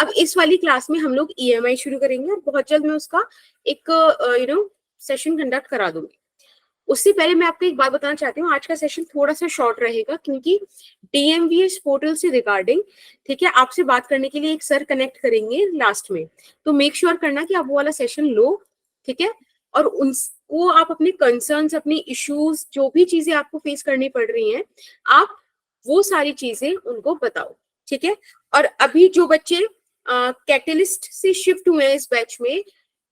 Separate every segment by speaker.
Speaker 1: अब इस वाली क्लास में हम लोग EMI शुरू करेंगे और बहुत जल्द मैं उसका एक सेशन कंडक्ट करा दूंगी। उससे पहले मैं आपको एक बात बताना चाहती हूँ, आज का सेशन थोड़ा सा शॉर्ट रहेगा क्योंकि DMVS पोर्टल से रिगार्डिंग, ठीक है, आपसे बात करने के लिए एक सर कनेक्ट करेंगे लास्ट में, तो मेक श्योर करना कि आप वो वाला सेशन लो, ठीक है, और उनको आप अपने कंसर्न्स, अपने इश्यूज, जो भी चीजें आपको फेस करनी पड़ रही हैं, आप वो सारी चीजें उनको बताओ, ठीक है। और अभी जो बच्चे कैटलिस्ट से शिफ्ट हुए हैं इस बैच में,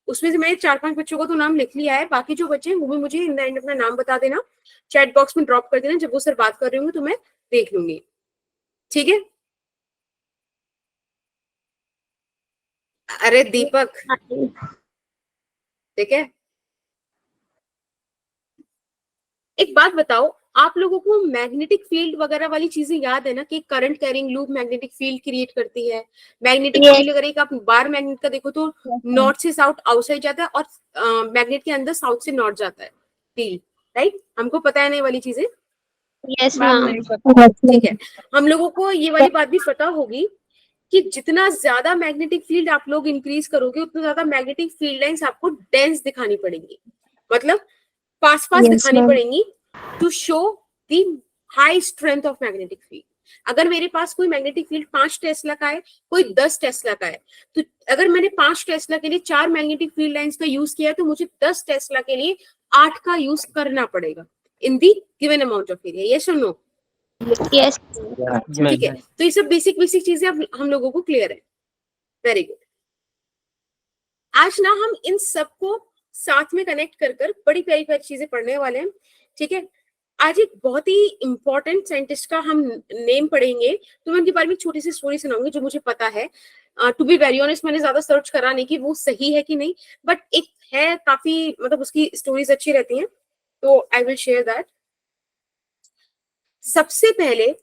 Speaker 1: उसमें से मैंने 4-5 बच्चों को तो नाम लिख लिया है, बाकी जो बच्चे हैं वो भी मुझे इन द एंड अपना नाम बता देना, चैट बॉक्स में ड्रॉप कर देना, जब वो सर बात कर रहे होंगे तो मैं देख लूंगी, ठीक है। अरे दीपक, ठीक है, एक बात बताओ, आप लोगों को मैग्नेटिक फील्ड वगैरह वाली चीजें याद है ना, कि current carrying loop magnetic field create करती है। मैग्नेटिक फील्ड अगर एक आप बार मैग्नेट का देखो तो नॉर्थ से साउथ आउटसाइड जाता है और मैग्नेट के अंदर साउथ से नॉर्थ जाता है फील्ड, राइट। हमको पता है ना ये वाली चीजें?
Speaker 2: Yes ma'am.
Speaker 1: ठीक है, हम लोगों को ये वाली बात भी पता होगी कि जितना ज्यादा मैग्नेटिक फील्ड आप लोग इंक्रीज करोगे उतना ज्यादा मैग्नेटिक फील्ड लाइंस आपको डेंस दिखानी पड़ेंगी, मतलब पास पास दिखानी पड़ेंगी, to show the high strength of magnetic field. अगर मेरे पास कोई मैग्नेटिक फील्ड 5 टेस्ला का है, कोई 10 टेस्ला का है, तो अगर मैंने 5 टेस्ला के लिए 4 मैग्नेटिक फील्ड लाइंस का यूज किया है, तो मुझे 10 टेस्ला के लिए 8 का यूज करना पड़ेगा in the given amount of area. Yes और नो?
Speaker 2: यस।
Speaker 1: ठीक है, तो ये सब बेसिक बेसिक चीजें अब हम लोगों को क्लियर है। Very good. आज ना हम इन सबको साथ में कनेक्ट कर कर बड़ी प्यारी प्यारी चीजें पढ़ने वाले हैं, ठीक है। आज एक बहुत ही इंपॉर्टेंट साइंटिस्ट का हम नेम पढ़ेंगे, तो मैं उनके बारे में छोटी सी स्टोरी सुनाऊंगी जो मुझे पता है। टू बी वेरी ऑनेस्ट, मैंने ज्यादा सर्च करा नहीं कि वो सही है कि नहीं, बट एक है, काफी मतलब उसकी स्टोरीज अच्छी रहती हैं, तो आई विल शेयर दैट। सबसे पहले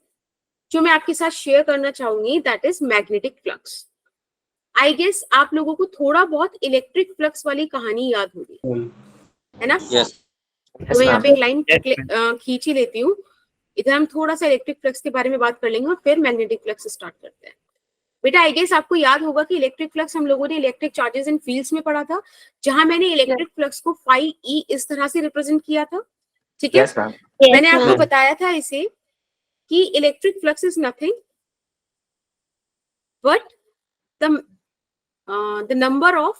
Speaker 1: जो मैं आपके साथ शेयर करना चाहूंगी that is magnetic flux. I guess आप लोगों को थोड़ा बहुत इलेक्ट्रिक फ्लक्स वाली कहानी याद होगी, है ना?
Speaker 3: यस।
Speaker 1: तो मैं यहाँ पे एक लाइन खींच ही लेती हूँ। इधर हम थोड़ा सा इलेक्ट्रिक फ्लक्स के बारे में बात कर लेंगे और फिर मैग्नेटिक फ्लक्स स्टार्ट करते हैं। बेटा आई गेस आपको याद होगा कि इलेक्ट्रिक फ्लक्स हम लोगों ने इलेक्ट्रिक चार्जेस एंड फील्ड्स में पढ़ा था, जहां मैंने इलेक्ट्रिक फ्लक्स को फाई ई इस तरह से रिप्रेजेंट किया था, ठीक है। मैंने आपको बताया था इसे कि electric flux is nothing but the number of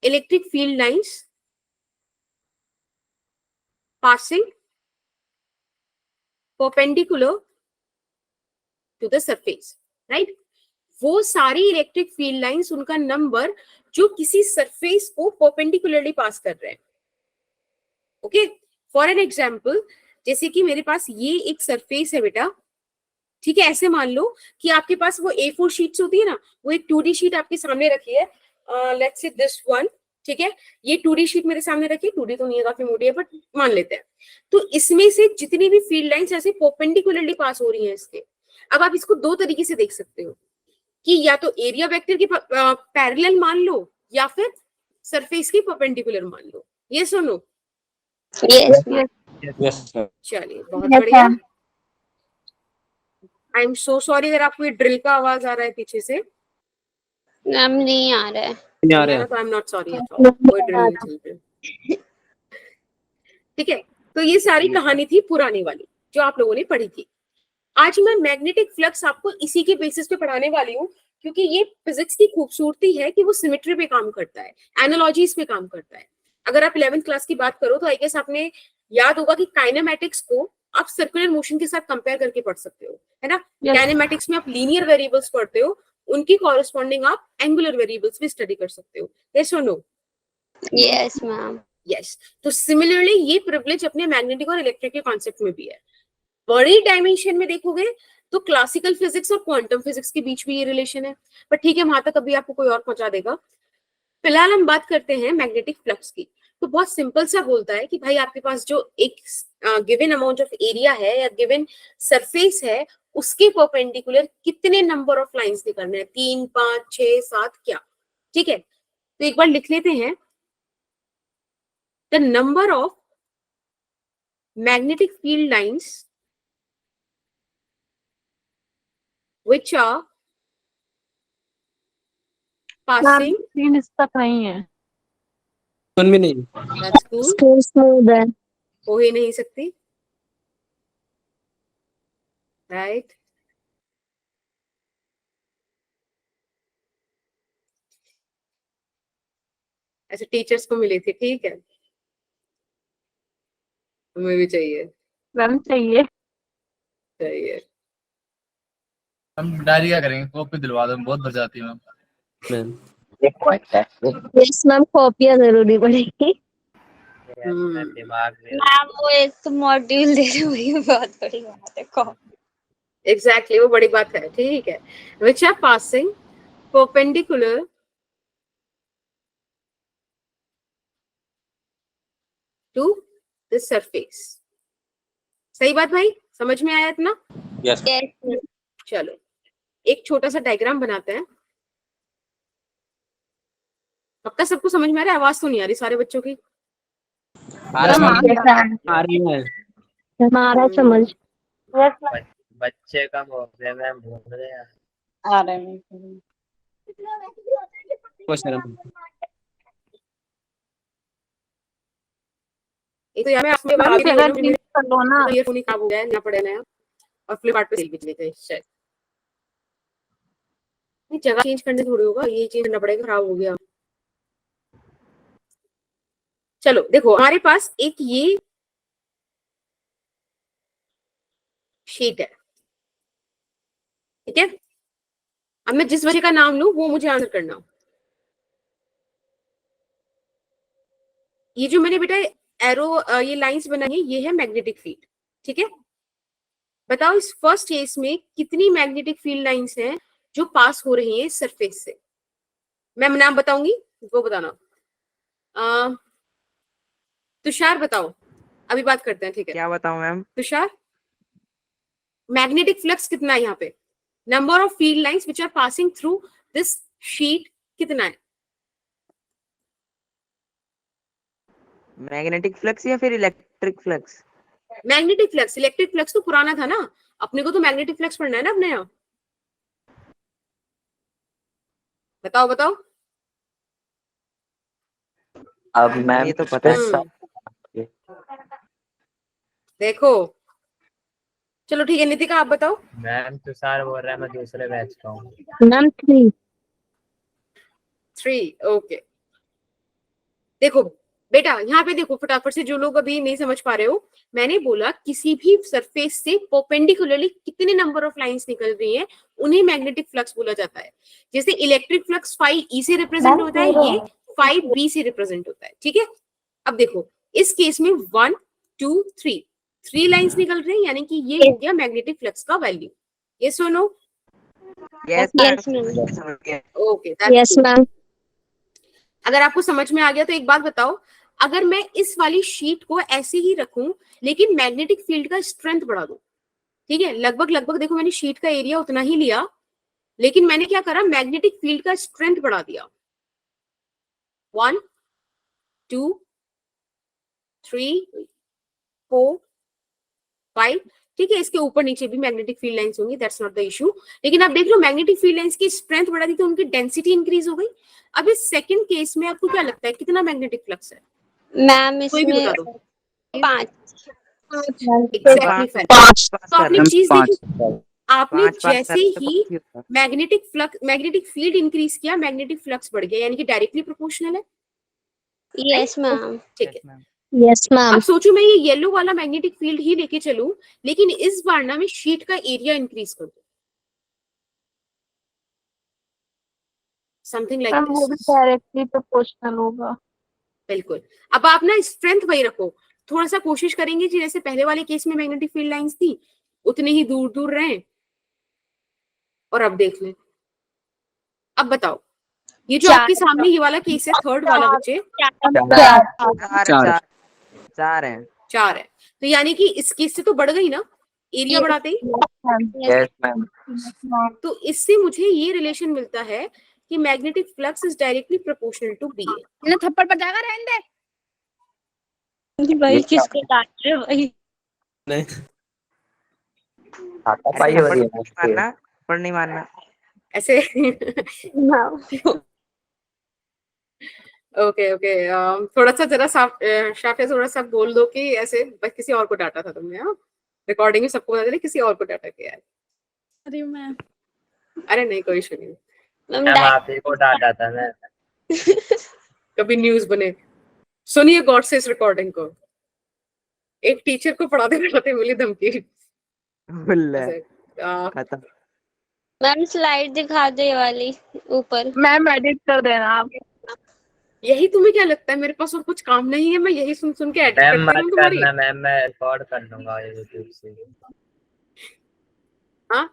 Speaker 1: electric field lines passing perpendicular to the surface, right? वो सारी इलेक्ट्रिक फील्ड लाइंस, उनका नंबर जो किसी सरफेस को परपेंडिकुलरली पास कर रहे हैं, ओके। फॉर एन एग्जाम्पल, जैसे कि मेरे पास ये एक सरफेस है बेटा, ठीक है। ऐसे मान लो कि आपके पास वो A4 शीट्स होती है ना, वो एक 2D शीट आपके सामने रखी है, लेट्स से दिस वन, ठीक है। ये 2D शीट मेरे सामने रखी है, 2D तो नहीं है, काफी मोटी है, बट मान लेते हैं। तो इसमें से जितनी भी फील्ड लाइंस ऐसे परपेंडिकुलरली पास हो रही हैं इसके, अब आप इसको दो तरीके से देख सकते हो कि या तो एरिया वेक्टर के पैरेलल मान लो या फिर सरफेस की परपेंडिकुलर मान लो। ये सुनो,
Speaker 2: यस।
Speaker 3: यस।
Speaker 1: चलिए बहुत बढ़िया। आई एम सो सॉरी अगर आपको ये ड्रिल का आवाज आ रहा है पीछे से,
Speaker 2: मैम नहीं आ रहा है।
Speaker 3: नहीं आ रहा है।
Speaker 1: तो I am not sorry at all, कोई ड्रिल नहीं चल रही, ठीक है। तो ये सारी कहानी थी पुरानी वाली जो आप लोगों ने पढ़ी थी। आज मैं मैग्नेटिक फ्लक्स आपको इसी के बेसिस पे पढ़ाने वाली हूँ, क्योंकि ये फिजिक्स की खूबसूरती है कि वो सिमेट्री पे काम करता है, एनालॉजीज पे काम करता है। अगर आप 11th क्लास की बात करो तो आई गेस आपने याद होगा कि काइनेमैटिक्स को आप सर्कुलर मोशन के साथ कंपेयर करके पढ़ सकते हो, है ना। काइनेमैटिक्स में आप लीनियर वेरिएबल्स पढ़ते हो, उनकी कॉरेस्पॉन्डिंग आप एंगुलर वेरिएबल्स भी स्टडी कर सकते हो। यस और नो?
Speaker 2: Yes ma'am.
Speaker 1: यस। तो सिमिलरली ये प्रिविलेज अपने मैग्नेटिक और इलेक्ट्रिक के कॉन्सेप्ट में भी है। बड़ी डायमेंशन में देखोगे तो क्लासिकल फिजिक्स और क्वांटम फिजिक्स के बीच भी ये रिलेशन है, पर ठीक है, वहां तक अभी आपको कोई और पहुंचा देगा। फिलहाल हम बात करते हैं मैग्नेटिक फ्लक्स की। तो बहुत सिंपल सा बोलता है कि भाई आपके पास जो एक गिवन अमाउंट ऑफ एरिया है या गिवन सरफेस है, उसके परपेंडिकुलर कितने नंबर ऑफ लाइंस निकलने हैं, 3, 5, 6, 7, क्या, ठीक है। तो एक बार लिख लेते हैं, the number of magnetic field lines which are passing,
Speaker 3: तीन इस तक नहीं है।
Speaker 4: सुन भी नहीं।
Speaker 1: that's cool.
Speaker 2: Skin smooth है।
Speaker 1: हो ही नहीं सकती, right? ऐसे टीचर्स को मिली थी, ठीक है, तुम्हें भी चाहिए,
Speaker 3: मैम चाहिए।
Speaker 1: चाहिए।
Speaker 5: हम डायरी क्या करेंगे, कॉपी दिलवा दो, बहुत भर जाती है मैम।
Speaker 4: मैम
Speaker 2: यस मैम, कॉपियाँ जरूरी पड़ेगी।
Speaker 5: दिमाग में
Speaker 2: मैम वो एक तो मॉड्यूल दे रहे, वही बहुत बड़ी बात है।
Speaker 1: Exactly, वो बड़ी बात है, ठीक है। Which are passing perpendicular to the surface. सही बात भाई, समझ में आया इतना?
Speaker 4: यस
Speaker 2: Yes,
Speaker 1: चलो एक छोटा सा डायग्राम बनाते हैं। पक्का सबको समझ में आ रहा है? आवाज तो नहीं आ रही सारे बच्चों की?
Speaker 4: आ रही है।
Speaker 2: हमारा समझ।
Speaker 5: बच्चे का बोलते मैम भूल रहे हैं।
Speaker 3: आ रहे हैं।
Speaker 4: क्वेश्चन
Speaker 1: एक तो यहाँ पे आपने
Speaker 3: मैम
Speaker 1: बात की
Speaker 3: जगह
Speaker 1: होगी,
Speaker 3: चेंज कर लो ना।
Speaker 1: तो ईयरफोन ही खराब हो गया है, नया पड़े नया, और फ्लिपकार्ट पे सेल भी चले गए शायद। नहीं, जगह चेंज करने थोड़ी होगा, ये चेंज करना पड़ेगा, खराब हो गया। चलो देखो, हमारे पास एक ये शीट है, ठीक है। अब मैं जिस वजह का नाम लूं वो मुझे आंसर करना। ये जो मैंने बेटा एरो ये लाइंस बनाई है, ये है मैग्नेटिक फील्ड, ठीक है। बताओ इस फर्स्ट केस में कितनी मैग्नेटिक फील्ड लाइंस हैं जो पास हो रही हैं सरफेस से? मैं नाम बताऊंगी, वो बताना। तुषार बताओ, अभी बात करते हैं, ठीक है।
Speaker 6: क्या बताऊं मैम?
Speaker 1: तुषार, मैग्नेटिक फ्लक्स कितना है यहाँ पे? Number of field lines which are passing through this sheet कितना है?
Speaker 6: मैग्नेटिक फ्लक्स या फिर electric flux?
Speaker 1: Magnetic flux, electric flux तो पुराना था ना, अपने को तो मैग्नेटिक फ्लक्स पढ़ना है ना अपने यहाँ। बताओ बताओ।
Speaker 7: अब मैम
Speaker 6: ये तो पता है।
Speaker 1: देखो चलो ठीक है, नितिका आप बताओ।
Speaker 5: मैम तुषार बोल रहा है, मैं दूसरे बैच का हूँ।
Speaker 2: Ma'am
Speaker 1: 3, okay. देखो बेटा यहाँ पे देखो फटाफट से, जो लोग अभी नहीं समझ पा रहे हो, मैंने बोला किसी भी सरफेस से परपेंडिकुलरली कितने नंबर ऑफ लाइंस निकल रही हैं उन्हें मैग्नेटिक फ्लक्स बोला जाता है। जैसे इलेक्ट्रिक फ्लक्स 5E से रिप्रेजेंट होता है, ये 5B से रिप्रेजेंट होता है, ठीक है। अब देखो इस केस में 1 2 3 लाइंस निकल रही है, यानी कि ये हो गया मैग्नेटिक फ्लक्स का वैल्यू। ये सुनो,
Speaker 6: यस
Speaker 2: Yes,
Speaker 6: मैम,
Speaker 2: ma'am.
Speaker 6: समझ गया।
Speaker 1: Okay
Speaker 2: yes ma'am.
Speaker 1: अगर आपको समझ में आ गया तो एक बात बताओ, अगर मैं इस वाली शीट को ऐसे ही रखूं लेकिन मैग्नेटिक फील्ड का स्ट्रेंथ बढ़ा दूं, ठीक है, लगभग लगभग देखो मैंने शीट का एरिया उतना ही लिया, लेकिन मैंने क्या करा, मैग्नेटिक फील्ड का स्ट्रेंथ बढ़ा दिया। 1 2 3 4 5, ठीक है। इसके ऊपर नीचे भी मैग्नेटिक फील्ड लाइंस होंगी, दैट्स नॉट द इशू। लेकिन आप देख लो मैग्नेटिक फील्ड लाइंस की स्ट्रेंथ बढ़ा दी तो उनकी डेंसिटी इंक्रीज हो गई। अब इस सेकंड केस में आपको क्या लगता है कितना मैग्नेटिक फ्लक्स है?
Speaker 2: मैम
Speaker 1: कोई भी
Speaker 2: इसमें
Speaker 1: बता दो।
Speaker 2: 5।
Speaker 1: एग्जैक्टली तो आपने चीज देखी, आपने जैसे ही मैग्नेटिक फील्ड इंक्रीज किया, मैग्नेटिक फ्लक्स बढ़ गया, यानी कि डायरेक्टली प्रोपोर्शनल है,
Speaker 2: यस मैम।
Speaker 1: ठीक है।
Speaker 2: Yes ma'am.
Speaker 1: अब सोचो मैं ये येलो वाला मैग्नेटिक फील्ड ही लेके चलूं, लेकिन इस बार ना मैं शीट का एरिया इंक्रीज कर दूं, समथिंग लाइक
Speaker 3: मैम वो भी
Speaker 1: दिस।
Speaker 3: डायरेक्टली प्रोपोर्शनल होगा।
Speaker 1: बिल्कुल। अब आप ना स्ट्रेंथ वही रखो, थोड़ा सा कोशिश करेंगे कि जैसे पहले वाले केस में मैग्नेटिक फील्ड लाइंस थी उतने ही दूर दूर रहें, और अब देख लें। अब बताओ, ये जो आपके सामने ये वाला केस है, थर्ड वाला बच्चे,
Speaker 6: चार चार है।
Speaker 1: 4 है, तो यानी कि इस केस से तो बढ़ गई ना एरिया बढ़ाते ही।
Speaker 7: Yes ma'am.
Speaker 1: तो इससे मुझे ये रिलेशन मिलता है कि magnetic flux is directly proportional to B.
Speaker 8: इन्हें थप्पड़ पड़ जाएगा, रहने दे।
Speaker 2: भाई किसको डांट रहे हो भाई?
Speaker 4: नहीं
Speaker 7: हाथापाई हो रही है
Speaker 6: मारना पर नहीं मारना।
Speaker 1: ऐसे ओके ओके, थोड़ा सा जरा साफ शाफिया थोड़ा सा बोल दो कि ऐसे बस किसी और को डांटा था तुमने। हाँ, रिकॉर्डिंग में सबको पता चले किसी और को डांटा किया है।
Speaker 8: अरे मैं
Speaker 1: अरे नहीं, कोई इशू नहीं,
Speaker 2: मैम
Speaker 6: आप ही को डांटा था मैं।
Speaker 1: कभी न्यूज बने। सुनिए गॉड से इस रिकॉर्डिंग को। एक टीचर को पढ़ाते पढ़ाते मिली धमकी।
Speaker 6: बुल्ले
Speaker 1: ऐसे,
Speaker 6: खत्म।
Speaker 2: मैम स्लाइड दिखा दो ये वाली ऊपर।
Speaker 3: मैम एडिट कर देना आप।
Speaker 1: यही तुम्हें क्या लगता है मेरे पास और कुछ काम नहीं है, मैं यही सुन सुन के एडिट
Speaker 6: मैम
Speaker 1: करती
Speaker 6: मत
Speaker 1: रहूं तुम्हारी?
Speaker 6: करना मैम, मैं रिकॉर्ड कर लूंगा यूट्यूब से।
Speaker 1: हाँ,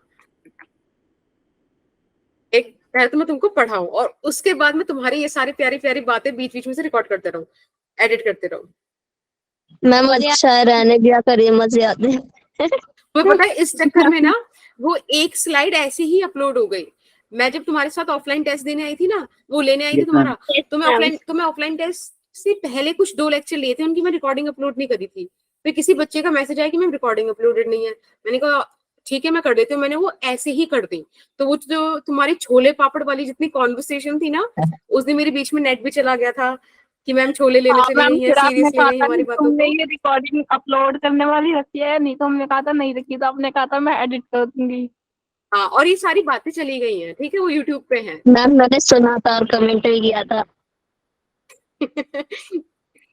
Speaker 1: एक पहले तो मैं तुमको पढ़ाऊं और उसके बाद में तुम्हारी ये सारी प्यारी प्यारी बातें बीच बीच में से रिकॉर्ड करते रहूं, एडिट करते रहूं।
Speaker 2: मैम अच्छा रहने दिया करिए, मजे आते हैं।
Speaker 1: तुम्हें पता है इस चक्कर में ना वो एक स्लाइड ऐसे ही अपलोड हो गई। मैं जब तुम्हारे साथ ऑफलाइन टेस्ट देने आई थी ना, वो लेने आई थी तुम्हारा, तो मैं ऑफलाइन टेस्ट से पहले कुछ 2 लेक्चर लिए थे, उनकी मैं रिकॉर्डिंग अपलोड नहीं करी थी। फिर किसी बच्चे का मैसेज आया कि मैम रिकॉर्डिंग अपलोडेड नहीं है। मैंने कहा ठीक है मैं कर देती हूँ, मैंने वो ऐसे ही कर दी। तो वो जो तुम्हारी छोले पापड़ वाली जितनी कॉन्वर्सेशन थी ना, उस दिन मेरे बीच में नेट भी चला गया था कि मैम छोले लेने
Speaker 3: हाँ,
Speaker 1: चली
Speaker 3: मैम
Speaker 1: गई है,
Speaker 3: फिर आपने
Speaker 1: सीरियस ले
Speaker 3: कहा
Speaker 1: रही
Speaker 3: था
Speaker 1: हमारी
Speaker 3: कि
Speaker 1: बातों
Speaker 3: तुमने
Speaker 1: को।
Speaker 3: ये रिकॉर्डिंग अपलोड करने वाली रखी है, नहीं तो हमने कहा था नहीं रखी, तो आपने कहा था मैं एडिट कर दूंगी।
Speaker 1: हाँ, और ये सारी बातें चली गई हैं, ठीक है, वो यूट्यूब पे हैं।
Speaker 2: मैम मैंने सुना था और कमेंट भी किया था।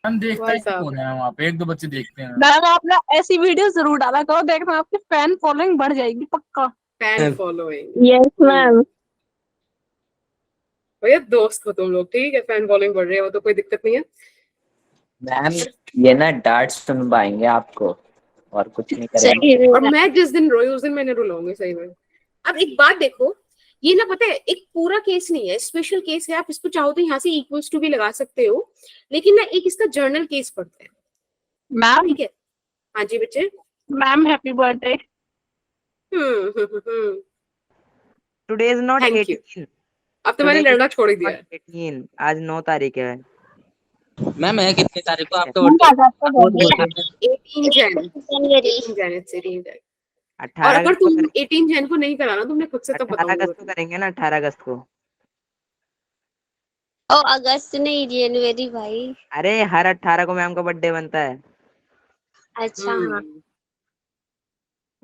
Speaker 5: हम देखता
Speaker 1: भाई
Speaker 5: ही
Speaker 1: साहब।
Speaker 5: कौन है वहाँ पे, 1-2 बच्चे देखते हैं।
Speaker 3: मैम आप ना ऐसी वीडियो जरूर डाला करो, देखना आपकी फैन फॉलोइंग बढ़ जाएगी पक्का।
Speaker 1: Fan following,
Speaker 2: yes ma'am.
Speaker 1: भैया दोस्त हो तुम लोग, ठीक है, फैन फॉलोइंग बढ़ रही है वो तो कोई दिक्कत नहीं है।
Speaker 7: मैम ये ना डांट सुनवाएंगे आपको और कुछ नहीं करेंगे।
Speaker 2: सही
Speaker 1: और मैं जिस दिन रोई उस दिन मैंने रुलाऊंगी सही में। अब एक बात देखो, ये ना पता है एक पूरा केस नहीं है, स्पेशल केस है, आप इसको चाहो तो यहाँ से इक्वल्स टू भी लगा सकते हो, लेकिन ना एक इसका जर्नल केस पड़ता है,
Speaker 3: मैम
Speaker 1: ठीक है। हाँ जी बच्चे।
Speaker 3: Ma'am happy birthday.
Speaker 6: Today is not
Speaker 1: Thank you.
Speaker 6: 18।
Speaker 1: अब तो मैंने
Speaker 6: Today is
Speaker 1: लड़ना छोड़ ही दिया है।
Speaker 6: 18, आज 9 तारीख है।
Speaker 4: मैम है कितनी तारीख को आपका
Speaker 3: मैम
Speaker 4: बर्थडे?
Speaker 3: आज आपका birthday है।
Speaker 1: 18 जैन,
Speaker 2: जनवरी।
Speaker 1: 18 जैन, it's 18 जैन। और
Speaker 6: 18
Speaker 1: अगर
Speaker 6: अगस्त को
Speaker 1: तुम 18 जैन को नहीं कराना तुमने खुद से, तब
Speaker 6: 18 अगस्त को
Speaker 1: बताऊंगा।
Speaker 6: करेंगे ना, 18 अगस्त को।
Speaker 2: ओ अगस्त नहीं, जनवरी भाई।
Speaker 6: अरे हर 18 को मैम का बर्थडे बनता है।
Speaker 2: अच्छा हाँ।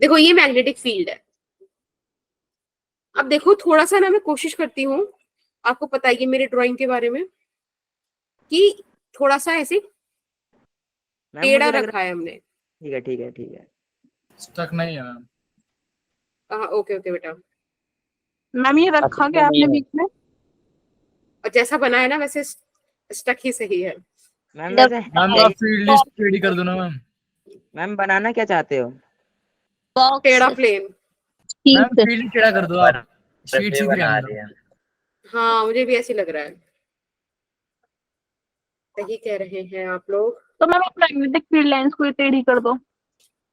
Speaker 1: देखो ये मैग्नेटिक फील्ड है। अब देखो थोड़ा सा ना मैं कोशिश करती हूँ, आपको पता है मेरे ड्राइंग के बारे में, कि थोड़ा सा ऐसे
Speaker 6: मैम
Speaker 1: टेढ़ा
Speaker 6: मुझे लग
Speaker 1: रखा है हमने।
Speaker 6: ठीक है ठीक है ठीक है।
Speaker 5: स्टक नहीं है मैम।
Speaker 1: हाँ ओके ओके बेटा।
Speaker 3: मैम ये रखा क्या आपने बीच में?
Speaker 1: और जैसा बना है ना वैसे स्टक ही सही है।
Speaker 6: मैम वैसे
Speaker 5: मैम आप फील्ड लिस्ट रेडी कर दो ना मैम।
Speaker 6: मैम बनाना क्या चाहते हो?
Speaker 1: टेढ़ा
Speaker 2: बॉक्स
Speaker 1: प्लेन।
Speaker 5: मैम फील्ड टेढ़ा कर दो आप, शीट सीधी
Speaker 7: बना
Speaker 5: रहने
Speaker 7: रही
Speaker 5: दो।
Speaker 7: है।
Speaker 1: हाँ मुझे भी ऐसे लग रहा है, सही कह रहे हैं आप लोग।
Speaker 3: तो मैम मैग्नेटिक फील्ड लाइंस को टेढ़ी कर दो।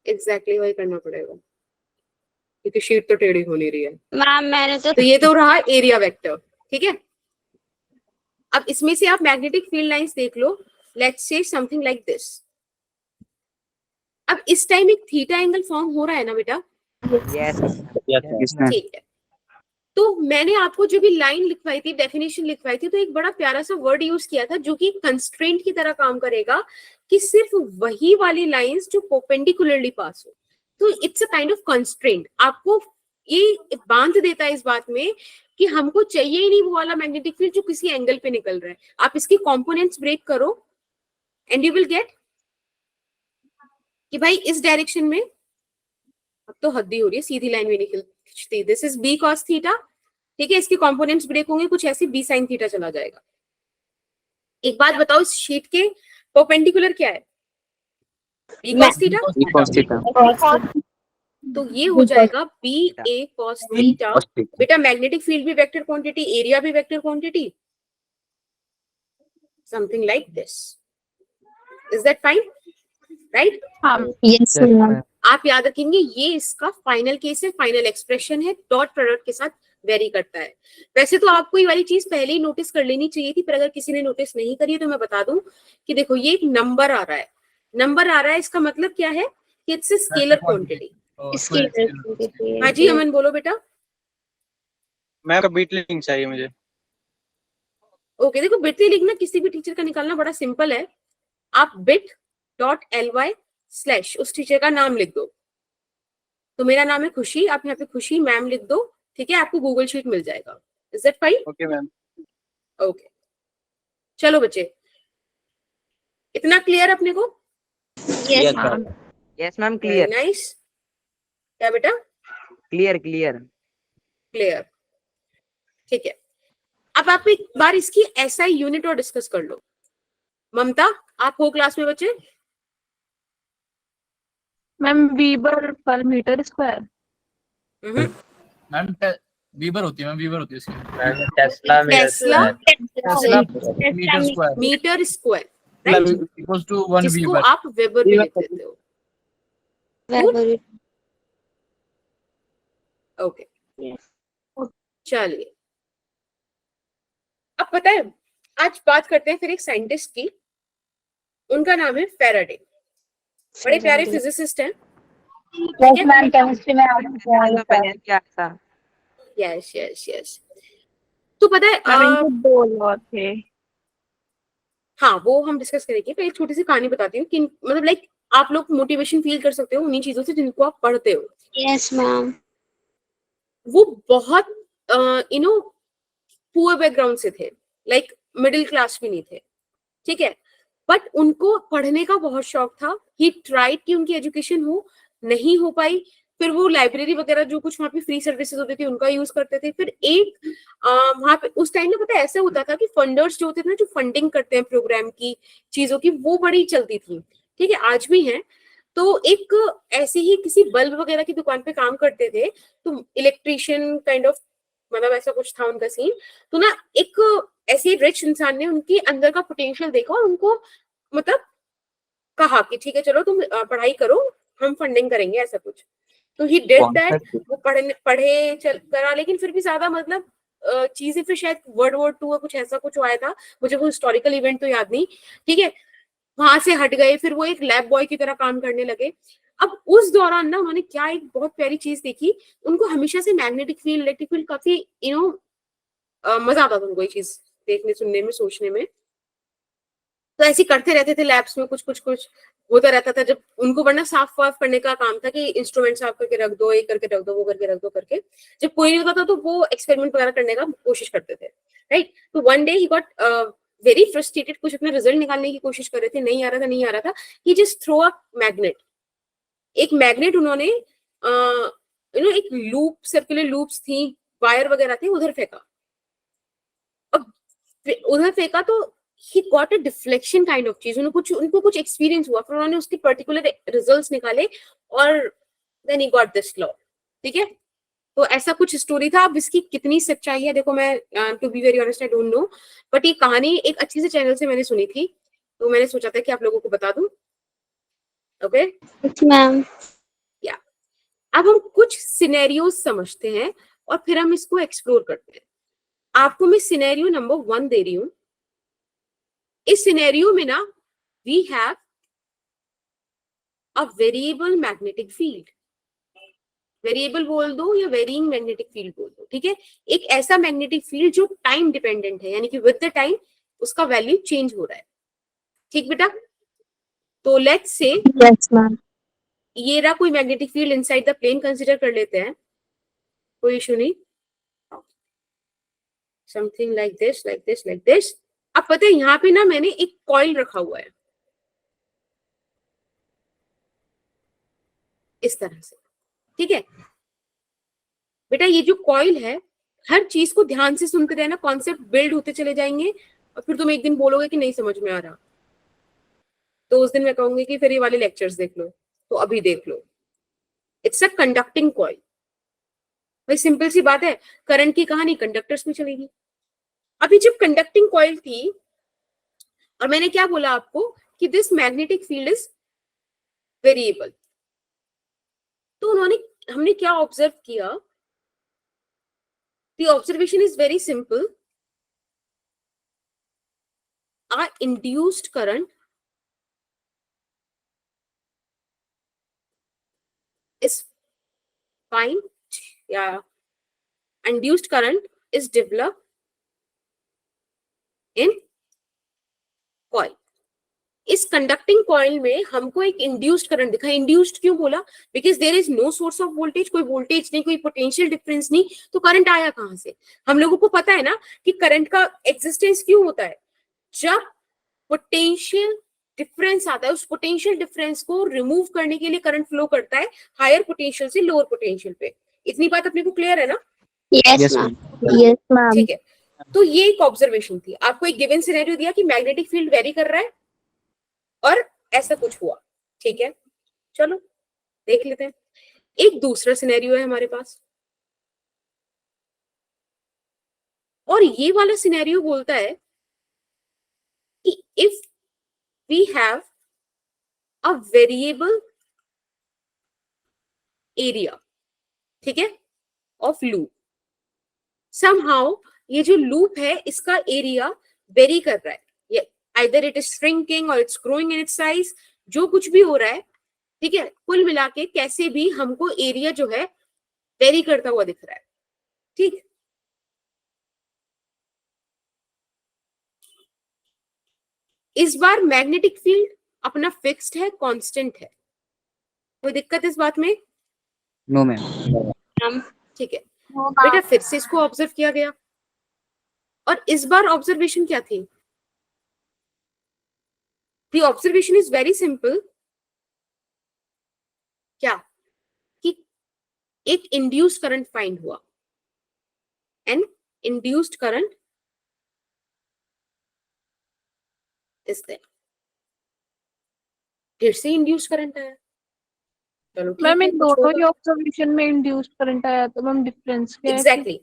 Speaker 1: एग्जैक्टली वही करना पड़ेगा, क्योंकि शीट तो टेढ़ी हो नहीं रही है।
Speaker 2: मैम मैंने तो
Speaker 1: तो ये तो रहा एरिया वेक्टर, ठीक है। अब इसमें से आप मैग्नेटिक फील्ड लाइंस देख लो, let's say something like this. अब इस टाइम एक थीटा एंगल फॉर्म हो रहा है ना बेटा,
Speaker 6: यस
Speaker 1: ठीक है। तो मैंने आपको जो भी लाइन लिखवाई थी, डेफिनेशन लिखवाई थी, तो एक बड़ा प्यारा सा वर्ड यूज किया था जो कि कंस्ट्रेंट की तरह काम करेगा, कि सिर्फ वही वाली लाइंस जो परपेंडिकुलरली पास हो। तो it's a kind of constraint, आपको ये बांध देता है इस बात में कि हमको चाहिए ही नहीं वो वाला मैग्नेटिक फील्ड जो किसी एंगल पे निकल रहा है। आप इसकी कंपोनेंट्स ब्रेक करो एंड यू विल गेट कि भाई इस डायरेक्शन में, अब तो हद ही हो रही है, सीधी लाइन भी नहीं खींचती। This is B cos theta, ठीक है, इसके कंपोनेंट्स ब्रेक होंगे, कुछ ऐसे बी साइन थीटा चला जाएगा। एक बात बताओ, इस शीट के परपेंडिकुलर क्या है? B cos theta. तो ये हो जाएगा बी ए कॉस थीटा। बेटा मैग्नेटिक फील्ड भी वेक्टर क्वांटिटी, एरिया भी vector quantity, something like this. Is that fine? Right?
Speaker 3: हाँ
Speaker 2: यस मैम।
Speaker 1: आप याद रखेंगे ये इसका फाइनल केस है, फाइनल एक्सप्रेशन है, डॉट प्रोडक्ट के साथ वेरी करता है। वैसे तो आपको ये वाली चीज पहले ही नोटिस कर लेनी चाहिए थी, पर अगर किसी ने नोटिस नहीं करी तो मैं बता दूं कि देखो ये एक नंबर आ रहा है, नंबर आ रहा है, इसका मतलब क्या है कि इट्स ए स्केलर क्वांटिटी।
Speaker 2: इसकी
Speaker 1: हाँ जी अमन बोलो बेटा।
Speaker 9: मैम का बीट लिंक चाहिए मुझे।
Speaker 1: ओके देखो bit.ly लिखना किसी भी टीचर का निकालना बड़ा सिंपल है. आप bit.ly/ उस टीचर का नाम लिख दो. तो मेरा नाम है खुशी, आप यहाँ पे खुशी मैम लिख दो, ठीक है, आपको गूगल शीट मिल जाएगा. Is that fine?
Speaker 5: Okay ma'am.
Speaker 1: Okay चलो बच्चे, इतना क्लियर अपने को?
Speaker 2: Yes,
Speaker 4: ma'am.
Speaker 2: ma'am.
Speaker 6: Yes ma'am,
Speaker 1: very
Speaker 6: clear
Speaker 1: nice. क्या बेटा?
Speaker 6: Clear clear.
Speaker 1: क्लियर. ठीक है, अब आप एक बार इसकी एसआई यूनिट और डिस्कस कर लो. ममता, आप हो क्लास में बच्चे?
Speaker 3: मैम वीबर पर मीटर स्क्वायर.
Speaker 5: मैम वीबर होती है, मैम वीबर होती है इसकी.
Speaker 7: Ma'am tesla
Speaker 1: tesla
Speaker 5: tesla meter square
Speaker 1: meter square, right,
Speaker 5: equals to 1
Speaker 1: जिसको
Speaker 5: वीबर.
Speaker 1: आप वेबर भी लिख देते हो.
Speaker 2: Weber.
Speaker 1: Okay
Speaker 2: Yes.
Speaker 1: चलिए, अब पता है आज बात करते हैं फिर एक साइंटिस्ट की. उनका नाम है फैराडे. बड़े प्यारे फिजिसिस्ट हैं.
Speaker 3: यस मैम, केमिस्ट्री में
Speaker 6: पहले क्या था?
Speaker 1: Yes yes yes. तो पता है
Speaker 3: दो लॉ थे.
Speaker 1: हाँ वो हम डिस्कस करेंगे. पहले एक छोटी सी कहानी बताती हूँ कि मतलब लाइक आप लोग मोटिवेशन फील कर सकते हो उन्हीं चीजों से जिनको आप पढ़ते हो.
Speaker 2: Yes, ma'am.
Speaker 1: वो बहुत पुअर बैकग्राउंड से थे, लाइक मिडिल क्लास भी नहीं थे, ठीक है, बट उनको पढ़ने का बहुत शौक था. ही ट्राइड कि उनकी एजुकेशन हो, नहीं हो पाई. फिर वो लाइब्रेरी वगैरह जो कुछ वहाँ पे फ्री सर्विसेज होती थी उनका यूज करते थे. फिर एक वहाँ पे उस टाइम में पता है ऐसा होता था कि फंडर्स जो होते थे ना, जो फंडिंग करते हैं प्रोग्राम की चीजों की, वो बड़ी चलती थी, ठीक है, आज भी है. तो एक ऐसे ही किसी बल्ब वगैरह की दुकान पे काम करते थे, तो इलेक्ट्रिशियन काइंड ऑफ, मतलब ऐसा कुछ था उनका सीन. तो ना एक ऐसे रिच इंसान ने उनके अंदर का पोटेंशियल देखा और उनको मतलब कहा कि ठीक है चलो तुम पढ़ाई करो, हम फंडिंग करेंगे, ऐसा कुछ. तो ही डिड दैट. वो पढ़े चल करा, लेकिन फिर भी ज्यादा मतलब चीजें फिर शायद World War II या कुछ ऐसा कुछ आया था, मुझे वो हिस्टोरिकल इवेंट तो याद नहीं, ठीक है. वहां से हट गए, फिर वो एक लैब बॉय की तरह काम करने लगे. अब उस दौरान ना उन्होंने क्या एक बहुत प्यारी चीज देखी. उनको हमेशा से मैग्नेटिक फील्ड, इलेक्ट्रिक फील्ड काफी मजा आता था उनको ये चीज देखने, सुनने में, सोचने में. तो ऐसे करते रहते थे लैब्स में, कुछ कुछ कुछ होता रहता था. जब उनको वरना साफ वाफ करने का काम था कि इंस्ट्रूमेंट साफ करके रख दो, ये करके रख दो, वो करके रख दो करके. जब कोई नहीं होता था तो वो एक्सपेरिमेंट वगैरह करने का कोशिश करते थे, राइट. तो one day he got very frustrated. कुछ अपना रिजल्ट निकालने की कोशिश कर रहे थे, नहीं आ रहा था, नहीं आ रहा था. ही जस्ट थ्रो अ मैग्नेट. एक मैग्नेट उन्होंने एक लूप, सर्कुलर लूप्स थी, वायर वगैरह थे, उधर फेंका. अब उधर फेंका तो he got a deflection kind of चीज. उनको कुछ एक्सपीरियंस हुआ, फिर उन्होंने उसके पर्टिकुलर रिजल्ट्स निकाले और then he got this law, ठीक है. तो ऐसा कुछ स्टोरी था. अब इसकी कितनी सच्चाई है देखो, मैं to be very honest I don't know, but ये कहानी एक अच्छे से चैनल से मैंने सुनी थी, तो मैंने सोचा था कि आप लोगों को बता दूं. Okay
Speaker 2: Yes, ma'am.
Speaker 1: अब हम कुछ सिनेरियोज समझते हैं और फिर हम इसको एक्सप्लोर करते हैं. आपको मैं सिनेरियो नंबर 1 दे रही हूँ. इस सिनेरियो में ना we have a variable magnetic field. Variable बोल दो या वेरिइंग मैग्नेटिक फील्ड बोल दो, ठीक है. एक ऐसा मैग्नेटिक फील्ड जो टाइम डिपेंडेंट है, यानी कि विद द टाइम उसका वैल्यू चेंज हो रहा है, ठीक बेटा. तो लेट्स से
Speaker 3: यस मैम.
Speaker 1: ये रहा कोई magnetic field inside the plane, consider कर लेते हैं, कोई इशू नहीं. Something like this like this like this. अब पता है यहाँ पे ना मैंने एक कॉइल रखा हुआ है इस तरह से, ठीक है बेटा. ये जो कॉइल है, हर चीज को ध्यान से सुनते रहना, कॉन्सेप्ट बिल्ड होते चले जाएंगे और फिर तुम एक दिन बोलोगे कि नहीं समझ में आ रहा, तो उस दिन मैं कहूंगी कि फिर ये वाले लेक्चर्स देख लो. तो अभी देख लो. It's a conducting coil. भाई सिंपल सी बात है, करंट की कहानी कंडक्टर्स में चलेगी. अभी जब कंडक्टिंग कॉइल थी और मैंने क्या बोला आपको कि this magnetic field is variable, तो हमने क्या ऑब्जर्व किया. The observation is very simple. Are induced current is fine, yeah, induced current is developed in coil. इस कंडक्टिंग कॉइल में हमको एक इंड्यूस्ड करंट दिखा। इंड्यूस्ड क्यों बोला? Because there is no source of voltage, कोई वोल्टेज नहीं, कोई पोटेंशियल डिफरेंस नहीं, तो करंट आया कहां से? हम लोगों को पता है ना कि करंट का एग्जिस्टेंस क्यों होता है? जब पोटेंशियल डिफरेंस आता है, उस पोटेंशियल डिफरेंस को रिमूव करने के लिए करंट फ्लो करता है हायर पोटेंशियल से लोअर पोटेंशियल पे। इतनी बात अपने को क्लियर है ना?
Speaker 2: Yes, ma'am. Yes, ma'am.
Speaker 1: ठीक है, तो ये एक ऑब्जर्वेशन थी। आपको एक गिवन सिनेरियो दिया कि मैग्नेटिक फील्ड वेरी कर रहा है और ऐसा कुछ हुआ। ठीक है, चलो देख लेते हैं। एक दूसरा सिनेरियो है हमारे पास, और ये वाला सिनेरियो बोलता है कि if we have a variable area, ठीक है, ऑफ लूप, समहाउ ये जो लूप है इसका एरिया वेरी कर रहा है, either it is shrinking or it's growing in its size, जो कुछ भी हो रहा है, ठीक है, कुल मिला के कैसे भी हमको एरिया जो है वेरी करता हुआ दिख रहा है। ठीक, इस बार मैग्नेटिक फील्ड अपना फिक्स्ड है, कांस्टेंट है, कोई दिक्कत इस बात में?
Speaker 6: No ma'am.
Speaker 1: ठीक है बेटा, फिर से इसको ऑब्जर्व किया गया, और इस बार ऑब्जर्वेशन क्या थी? The observation is very simple, क्या कि एक इंड्यूस्ड करंट फाइंड हुआ, an induced current is there. फिर से इंड्यूस्ड करंट आया। चलो ठीक
Speaker 3: मैम
Speaker 1: है,
Speaker 3: इन
Speaker 1: कुछ
Speaker 3: दोनों
Speaker 1: होगा।
Speaker 3: ही ऑब्जर्वेशन में इंड्यूस्ड करंट आया, तो मैम डिफरेंस क्या है?
Speaker 1: एग्जैक्टली,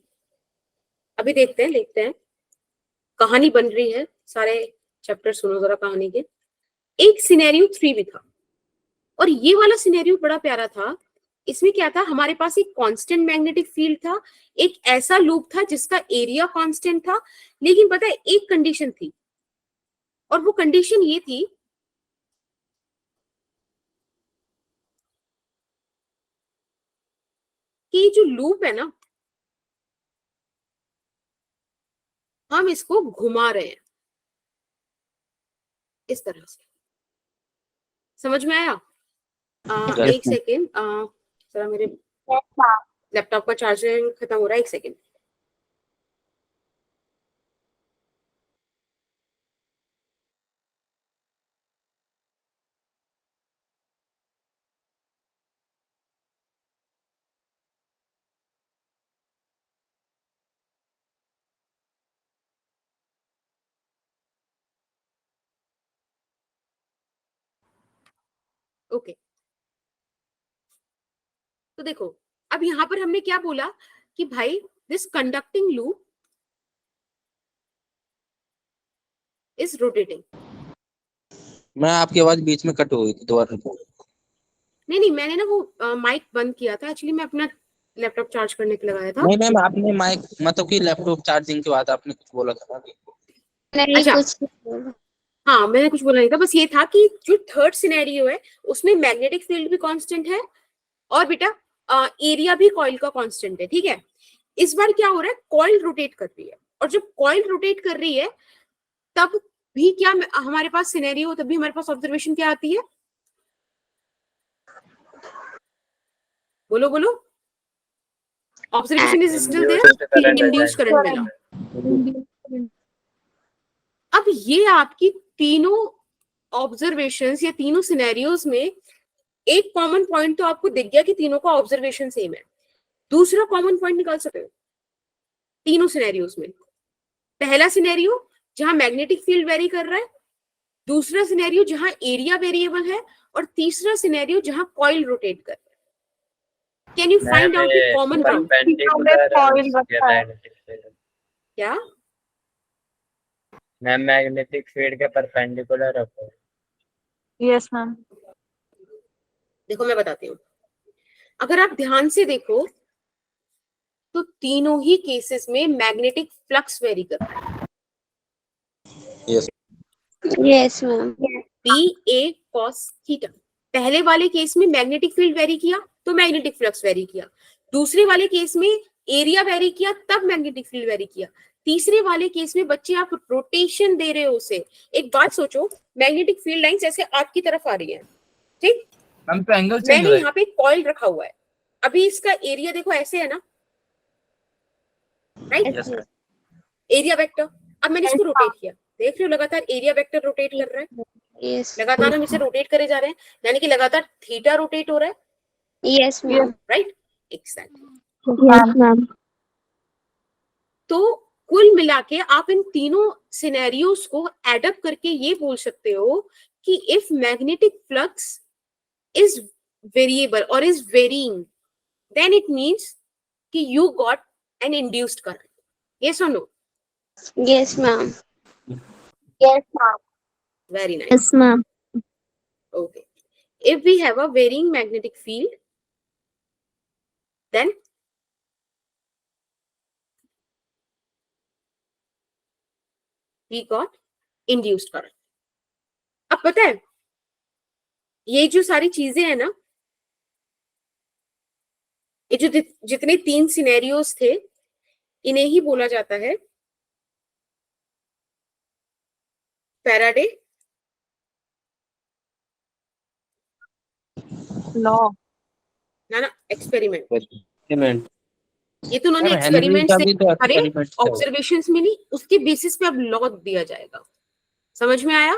Speaker 1: अभी देखते हैं, देखते हैं, कहानी बन रही है, सारे चैप्टर सुनो जरा कहानी के। एक सिनेरियो 3 भी था, और ये वाला सिनेरियो बड़ा प्यारा था। इसमें क्या था, हमारे पास एक कांस्टेंट मैग्नेटिक फील्ड था, एक ऐसा लूप था जिसका एरिया कांस्टेंट था, लेकिन पता है एक कंडीशन थी, और वो कंडीशन ये थी कि जो लूप है ना, हम इसको घुमा रहे हैं इस तरह से। समझ में आया? एक सेकेंड, जरा मेरे लैपटॉप का चार्जर खत्म हो रहा है, एक सेकेंड। ओके, तो देखो, अब यहां पर हमने क्या बोला कि भाई this conducting loop is rotating.
Speaker 4: मैं आपकी आवाज बीच में कट हो गई थी, दोबारा
Speaker 1: नहीं, मैंने ना वो माइक बंद किया था, एक्चुअली मैं अपना लैपटॉप चार्ज करने के लिए लगाया था।
Speaker 4: नहीं मैम, आपने माइक मतलब कि लैपटॉप चार्जिंग के बाद आपने कुछ बोला था ना।
Speaker 2: नहीं,
Speaker 1: अच्छा।
Speaker 2: कुछ नहीं बोला।
Speaker 1: हाँ, मैंने कुछ बोला नहीं था, बस ये था कि जो थर्ड सिनेरियो है उसमें मैग्नेटिक फील्ड भी कांस्टेंट है, और बेटा एरिया भी कॉइल का कांस्टेंट है। ठीक है, इस बार क्या हो रहा है, कॉइल रोटेट कर रही है, और जब कॉइल रोटेट कर रही है तब भी क्या हमारे पास सिनेरियो, तब भी हमारे पास ऑब्जर्वेशन क्या आती है? बोलो बोलो। Observation is still there, induced current मिला। अब ये आपकी तीनों ऑब्जर्वेशंस या तीनों सिनेरियोज में एक कॉमन पॉइंट तो आपको दिख गया कि तीनों का ऑब्जर्वेशन सेम है। दूसरा कॉमन पॉइंट निकाल सकते हो तीनों सिनेरियोज में? पहला सिनेरियो जहां मैग्नेटिक फील्ड वेरी कर रहा है, दूसरा सिनेरियो जहां एरिया वेरिएबल है, और तीसरा सिनेरियो जहां कॉइल रोटेट कर रहा है। Can you find out the common ground? क्या
Speaker 9: मैम मैग्नेटिक फील्ड के परपेंडिकुलर रखो।
Speaker 3: Yes ma'am.
Speaker 1: देखो मैं बताती हूँ, अगर आप ध्यान से देखो तो तीनों ही केसेस में मैग्नेटिक फ्लक्स वेरी कर रहा है।
Speaker 2: Yes, ma'am.
Speaker 1: P A cos theta. पहले वाले केस में मैग्नेटिक फील्ड वेरी किया तो मैग्नेटिक फ्लक्स वेरी किया, दूसरे वाले केस में एरिया वेरी किया तब मैग्नेटिक फील्ड वेरी किया। तीसरे वाले केस में बच्चे आप रोटेशन दे रहे हो उसे। एक बात सोचो, मैग्नेटिक फील्ड लाइंस ऐसे आपकी तरफ आ रही है, ठीक,
Speaker 5: मैम तो एंगल चेंज
Speaker 1: मैंने
Speaker 5: हो रहा
Speaker 1: यहाँ पे कॉइल रखा हुआ है, अभी इसका एरिया देखो ऐसे है ना, राइट,
Speaker 5: है।
Speaker 1: Area vector. अब मैंने इसको रोटेट किया, देख रहे हो लगातार एरिया वेक्टर रोटेट कर रहा है,
Speaker 2: Yes.
Speaker 1: लगातार हम इसे रोटेट करे जा रहे हैं, यानी कि लगातार थीटा रोटेट हो रहा है,
Speaker 2: Yes, ma'am.
Speaker 1: Right, exactly.
Speaker 3: Yes, ma'am.
Speaker 1: तो कुल मिला के आप इन तीनों सिनेरियोस को एडअप करके ये बोल सकते हो कि if magnetic flux is variable और is varying, then it means कि you got an induced current. Yes और no?
Speaker 2: Yes, ma'am.
Speaker 3: Yes, ma'am.
Speaker 1: Very nice.
Speaker 3: Yes, ma'am.
Speaker 1: Okay. If we have a varying magnetic field, then we got induced current. अब पता है ये जो सारी चीजें हैं ना, ये जो जितने तीन सिनेरियोस थे, इन्हें ही बोला जाता है फैराडे
Speaker 3: Law.
Speaker 1: ना एक्सपेरिमेंट।
Speaker 7: Experiment.
Speaker 1: ये तो उन्होंने
Speaker 4: मैम हेनरी
Speaker 1: एक्सपेरिमेंट
Speaker 4: का
Speaker 1: से
Speaker 4: भी तो
Speaker 1: अरे
Speaker 4: एक्सपेरिमेंट था।
Speaker 1: ऑब्जर्वेशंस में नहीं, उसके बेसिस पे अब लॉ दिया जाएगा। समझ में आया?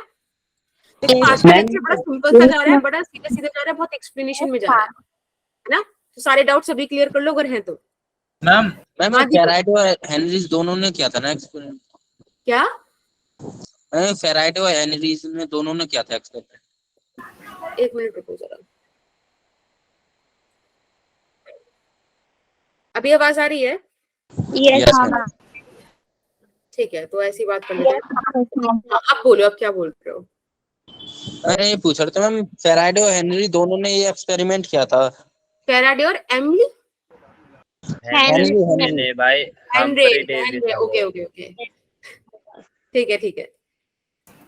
Speaker 1: देखो
Speaker 2: Yes,
Speaker 1: आज का
Speaker 6: ma'am.
Speaker 1: लेक्चर बड़ा सिंपल सा जा रहा है, बड़ा सीधा सीधा जा रहा है, बहुत एक्सप्लेनेशन में जा रहा है ना? तो सारे डाउट्स अभी क्लियर कर लो अगर हैं तो।
Speaker 5: मैम
Speaker 4: मैम
Speaker 1: हाँ, दीपक।
Speaker 4: फेराडे और हेनरीज दोनों ने किया था ना एक्सपेरिमेंट।
Speaker 1: क्या?
Speaker 4: फेराडे और हेनरीज ने दोनों ने किया था एक्सपेरिमेंट।
Speaker 1: एक मिनट रुको जरा, अभी आवाज आ रही है?
Speaker 2: Yes,
Speaker 4: yes
Speaker 2: ma'am.
Speaker 4: मैम।
Speaker 1: ठीक है, तो ऐसी बात कर लेते हैं। हाँ, आप बोलो, आप क्या बोल रहे हो?
Speaker 4: मैं ये पूछ रहा था मैम, फेराडे और हेनरी दोनों ने ये एक्सपेरिमेंट किया था।
Speaker 1: फैराडे और एमिली?
Speaker 4: हेनरी
Speaker 9: नहीं भाई,
Speaker 1: एंड्रे,
Speaker 9: हम्फ्री डेवी था वो।
Speaker 1: ओके ओके ओके, ठीक है,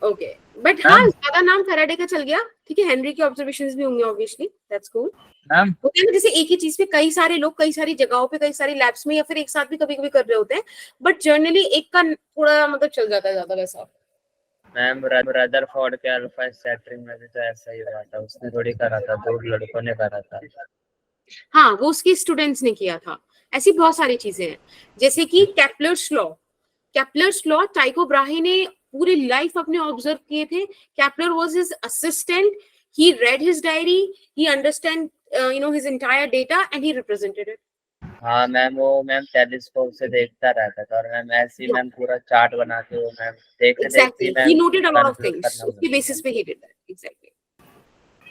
Speaker 1: ओके। बट हाँ, ज्यादा नाम फैराडे का चल गया, ठीक है। हेनरी के ऑब्जर्वेशंस भी होंगे ऑब्वियसली, दैट्स कूल।
Speaker 5: मैम
Speaker 1: होता है ना, जैसे एक ही चीज पे कई सारे लोग कई सारी जगहों पे कई सारी लैब्स में या फिर एक साथ भी कभी कभी कर रहे होते हैं, बट जर्नली एक का थोड़ा मतलब चल जाता है ज्यादा वैसा।
Speaker 9: मैम रदरफोर्ड के अल्फा स्कैटरिंग में भी तो ऐसा ही हुआ था, उसने थोड़ी करा था, दो लड़कों ने करा था।
Speaker 1: हाँ, वो उसके स्टूडेंट्स ने किया था। ऐसी बहुत सारी चीजें हैं, जैसे कि केपलर्स लॉ टाइको ब्राहे ने पूरी लाइफ अपने ऑब्जर्व किए थे। Kepler was his assistant, he read his diary, he understand his entire data and he represented it.
Speaker 9: हाँ मैम, वो मैम टेलीस्कोप से देखता रहता था, और मैम ऐसे ही मैम पूरा चार्ट बना के वो मैम देखते
Speaker 1: Exactly,
Speaker 9: देखते
Speaker 1: he noted a lot of
Speaker 9: conclude
Speaker 1: things,
Speaker 9: करना
Speaker 1: उसके basis पे he did that. Exactly.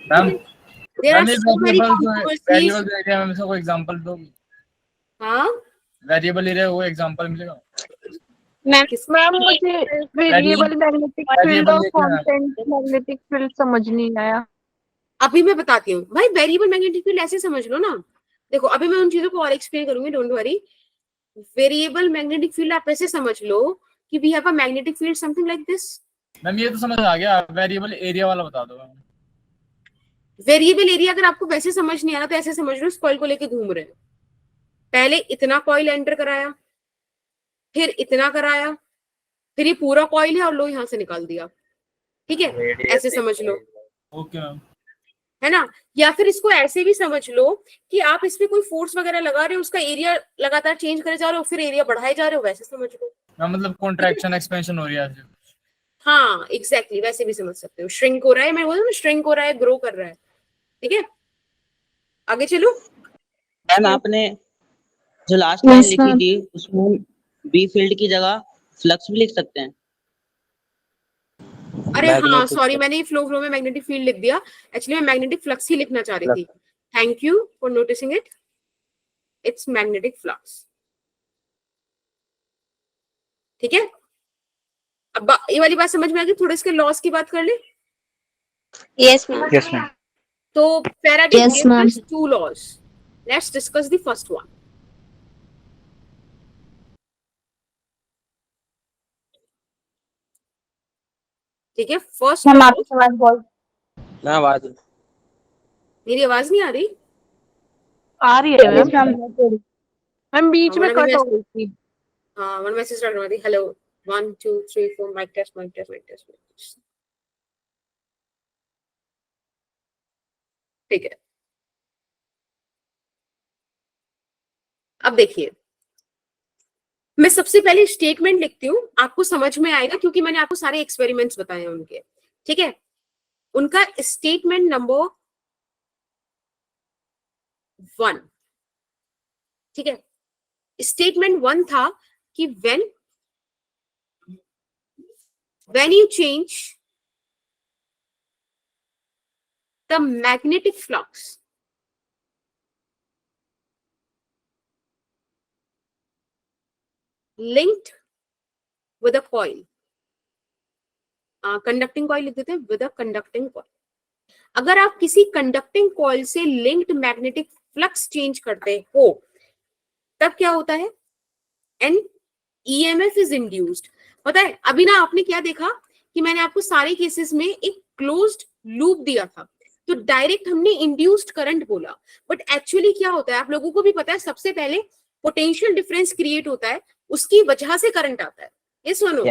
Speaker 5: Ma'am
Speaker 1: There are
Speaker 5: ma'am
Speaker 1: so many controversies.
Speaker 5: Variable area में से कोई एग्जांपल दो।
Speaker 1: हाँ,
Speaker 5: वेरिएबल एरिया वो एग्जांपल मिलेगा?
Speaker 2: Ma'am.
Speaker 3: मैम मुझे वेरिएबल मैग्नेटिक फील्ड और कांस्टेंट मैग्नेटिक फील्ड समझ नहीं आया।
Speaker 1: अभी मैं बताती हूँ भाई, वेरिएबल मैग्नेटिक फील्ड ऐसे समझ लो ना। देखो अभी मैं उन चीजों को और एक्सप्लेन करूंगी, don't worry. Variable magnetic field आप ऐसे समझ लो कि we have a magnetic field something like this.
Speaker 5: Ma'am ये तो समझ आ गया, वेरिएबल एरिया वाला बता दो।
Speaker 1: वेरिएबल एरिया अगर आपको वैसे समझ नहीं आ रहा तो ऐसे समझ लो, इस कॉइल को लेके घूम रहे हैं, पहले इतना कॉइल एंटर कराया, फिर इतना कराया, फिर ये पूरा कॉइल है और लो यहाँ से निकाल दिया, ठीक है, ऐसे समझ लो,
Speaker 5: ओके मैम।
Speaker 1: है ना। या फिर इसको ऐसे भी समझ लो कि आप इस पे कोई फोर्स वगैरह लगा रहे हो, उसका एरिया लगातार चेंज करे जा रहे हो, फिर एरिया बढ़ाए जा रहे हो, वैसे समझ लो।
Speaker 5: मैम मतलब कॉन्ट्रैक्शन एक्सपेंशन हो रही है।
Speaker 1: हाँ एग्जैक्टली, वैसे भी समझ सकते हो। श्रिंक हो रहा है, मैं बोल रहा हूँ श्रिंक हो रहा है, ग्रो कर रहा है, ठीक है। आगे चलो।
Speaker 6: मैम आपने जो लास्ट लाइन लिखी थी उसमें बी फील्ड की जगह फ्लक्स भी लिख सकते हैं।
Speaker 1: अरे हाँ
Speaker 4: Magnetic
Speaker 1: सॉरी, मैंने फ्लो में मैग्नेटिक फील्ड लिख दिया, एक्चुअली मैं मैग्नेटिक फ्लक्स ही लिखना चाह रही थी। Thank you for noticing it, it's magnetic flux, ठीक है। अब ये वाली बात समझ में आ गई। थोड़ा इसके लॉस की बात कर ले।
Speaker 2: Yes, ma'am.
Speaker 6: Yes ma'am.
Speaker 1: तो Faraday
Speaker 3: Yes,
Speaker 1: gave
Speaker 3: ma'am.
Speaker 1: us two laws. Let's discuss the first one. ठीक है, फर्स्ट
Speaker 3: हम
Speaker 1: लॉ।
Speaker 3: आपकी आवाज बहुत
Speaker 4: मैं आवाज
Speaker 1: मेरी आवाज नहीं आ रही?
Speaker 3: आ रही है मैम। मैम बीच में
Speaker 1: अभी
Speaker 3: कट
Speaker 1: मैं
Speaker 3: हो गई थी।
Speaker 1: हाँ, वन मैसेज स्टार्ट करवा दी, hello 1 2 3 4 mic test mic test mic test. ठीक है, अब देखिए, मैं सबसे पहले स्टेटमेंट लिखती हूँ, आपको समझ में आएगा क्योंकि मैंने आपको सारे एक्सपेरिमेंट्स बताए हैं उनके। ठीक है, उनका स्टेटमेंट नंबर 1, ठीक है, स्टेटमेंट 1 था कि when you change the magnetic flux linked with a coil, conducting coil लिख देते हैं, with a conducting coil। अगर आप किसी कंडक्टिंग कॉइल से लिंक्ड मैग्नेटिक फ्लक्स चेंज करते हो तब क्या होता है, एन ईएमएफ इज इंड्यूस्ड। पता है अभी ना आपने क्या देखा कि मैंने आपको सारे केसेस में एक क्लोज्ड लूप दिया था, तो डायरेक्ट हमने इंड्यूस्ड करंट बोला, बट एक्चुअली क्या होता है आप लोगों को भी पता है, सबसे पहले पोटेंशियल डिफरेंस क्रिएट होता है, उसकी वजह से करंट आता है। ये सुनो,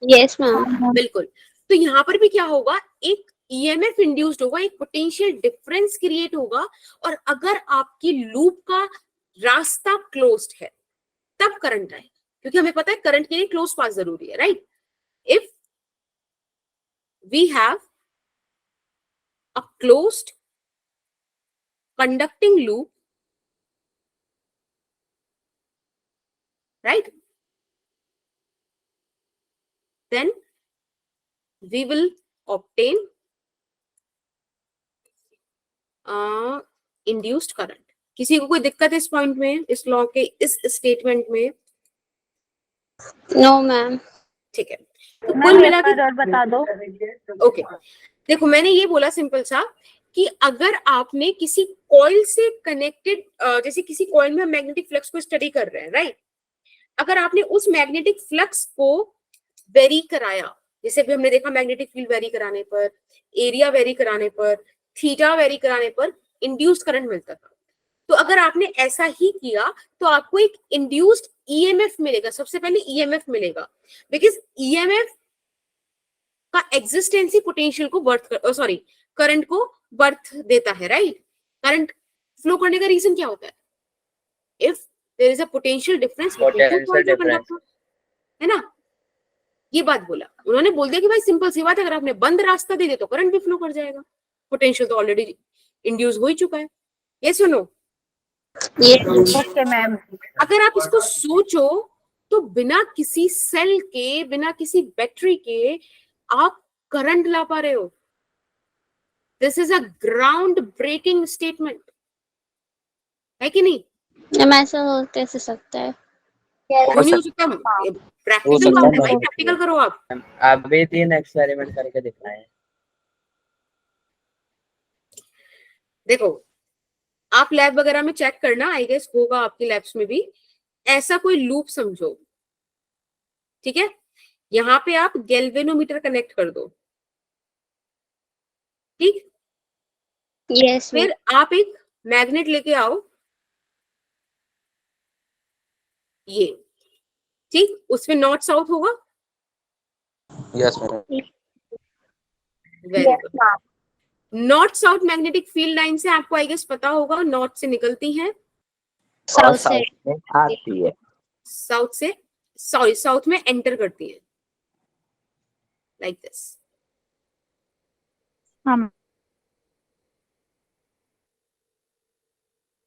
Speaker 2: यस मैम।
Speaker 1: बिल्कुल। तो यहाँ पर भी क्या होगा, एक ईएमएफ इंड्यूस्ड होगा, एक पोटेंशियल डिफरेंस क्रिएट होगा, और अगर आपकी लूप का रास्ता क्लोज्ड है तब करंट आए, क्योंकि हमें पता है करंट के लिए क्लोज पाथ जरूरी है, right. If we have a closed conducting loop, right, then we will obtain induced current। किसी को कोई दिक्कत है इस पॉइंट में, इस लॉ के इस स्टेटमेंट में?
Speaker 2: No ma'am.
Speaker 1: ठीक है, तो कुल मिला के
Speaker 3: और बता दो।
Speaker 1: ओके, देखो मैंने ये बोला सिंपल सा कि अगर आपने किसी कॉइल से कनेक्टेड, जैसे किसी कॉइल में हम मैग्नेटिक फ्लक्स को स्टडी कर रहे हैं, राइट, अगर आपने उस मैग्नेटिक फ्लक्स को वेरी कराया, जैसे भी हमने देखा मैग्नेटिक फील्ड वेरी कराने पर, एरिया वेरी कराने पर, थीटा वेरी कराने पर इंड्यूस्ड करंट मिलता था, तो अगर आपने ऐसा ही किया तो आपको एक इंड्यूस्ड ईएमएफ मिलेगा। सबसे पहले ईएमएफ मिलेगा, बिकॉज ईएमएफ का एग्जिस्टेंस ही पोटेंशियल को बर्थ करंट को बर्थ देता है, राइट। करंट फ्लो करने का रीजन क्या होता है, if there is a potential difference है ना, ये बात बोला उन्होंने, बोल दिया कि भाई सिंपल सी बात है, अगर आपने बंद रास्ता दे दे तो करंट भी फ्लो कर जाएगा, पोटेंशियल तो ऑलरेडी इंड्यूस हो ही चुका है। ये सुनो,
Speaker 3: ओके मैम।
Speaker 1: अगर आप इसको सोचो तो बिना किसी सेल के, बिना किसी बैटरी के आप करंट ला पा रहे हो। This is a ground breaking statement, है कि नहीं?
Speaker 2: ऐसा हो कैसे सकता है?
Speaker 1: क्यों नहीं हो सकता? प्रैक्टिकल करो आप।
Speaker 9: अभी 3 एक्सपेरिमेंट करके दिखाए।
Speaker 1: देखो आप लैब वगैरह में चेक करना, आई गेस होगा आपकी लैब्स में भी, ऐसा कोई लूप समझो, ठीक है, यहाँ पे आप गैल्वेनोमीटर कनेक्ट कर दो, ठीक,
Speaker 2: यस।
Speaker 1: फिर आप एक मैग्नेट लेके आओ, ये ठीक, उसमें नॉर्थ साउथ होगा।
Speaker 4: Yes madam.
Speaker 1: Very good. North south magnetic field line से आपको आई गेस पता होगा, नॉर्थ से निकलती हैं,
Speaker 7: और साउथ में आती है,
Speaker 1: साउथ से, सॉरी साउथ में एंटर करती है, लाइक दिस।
Speaker 3: हाँ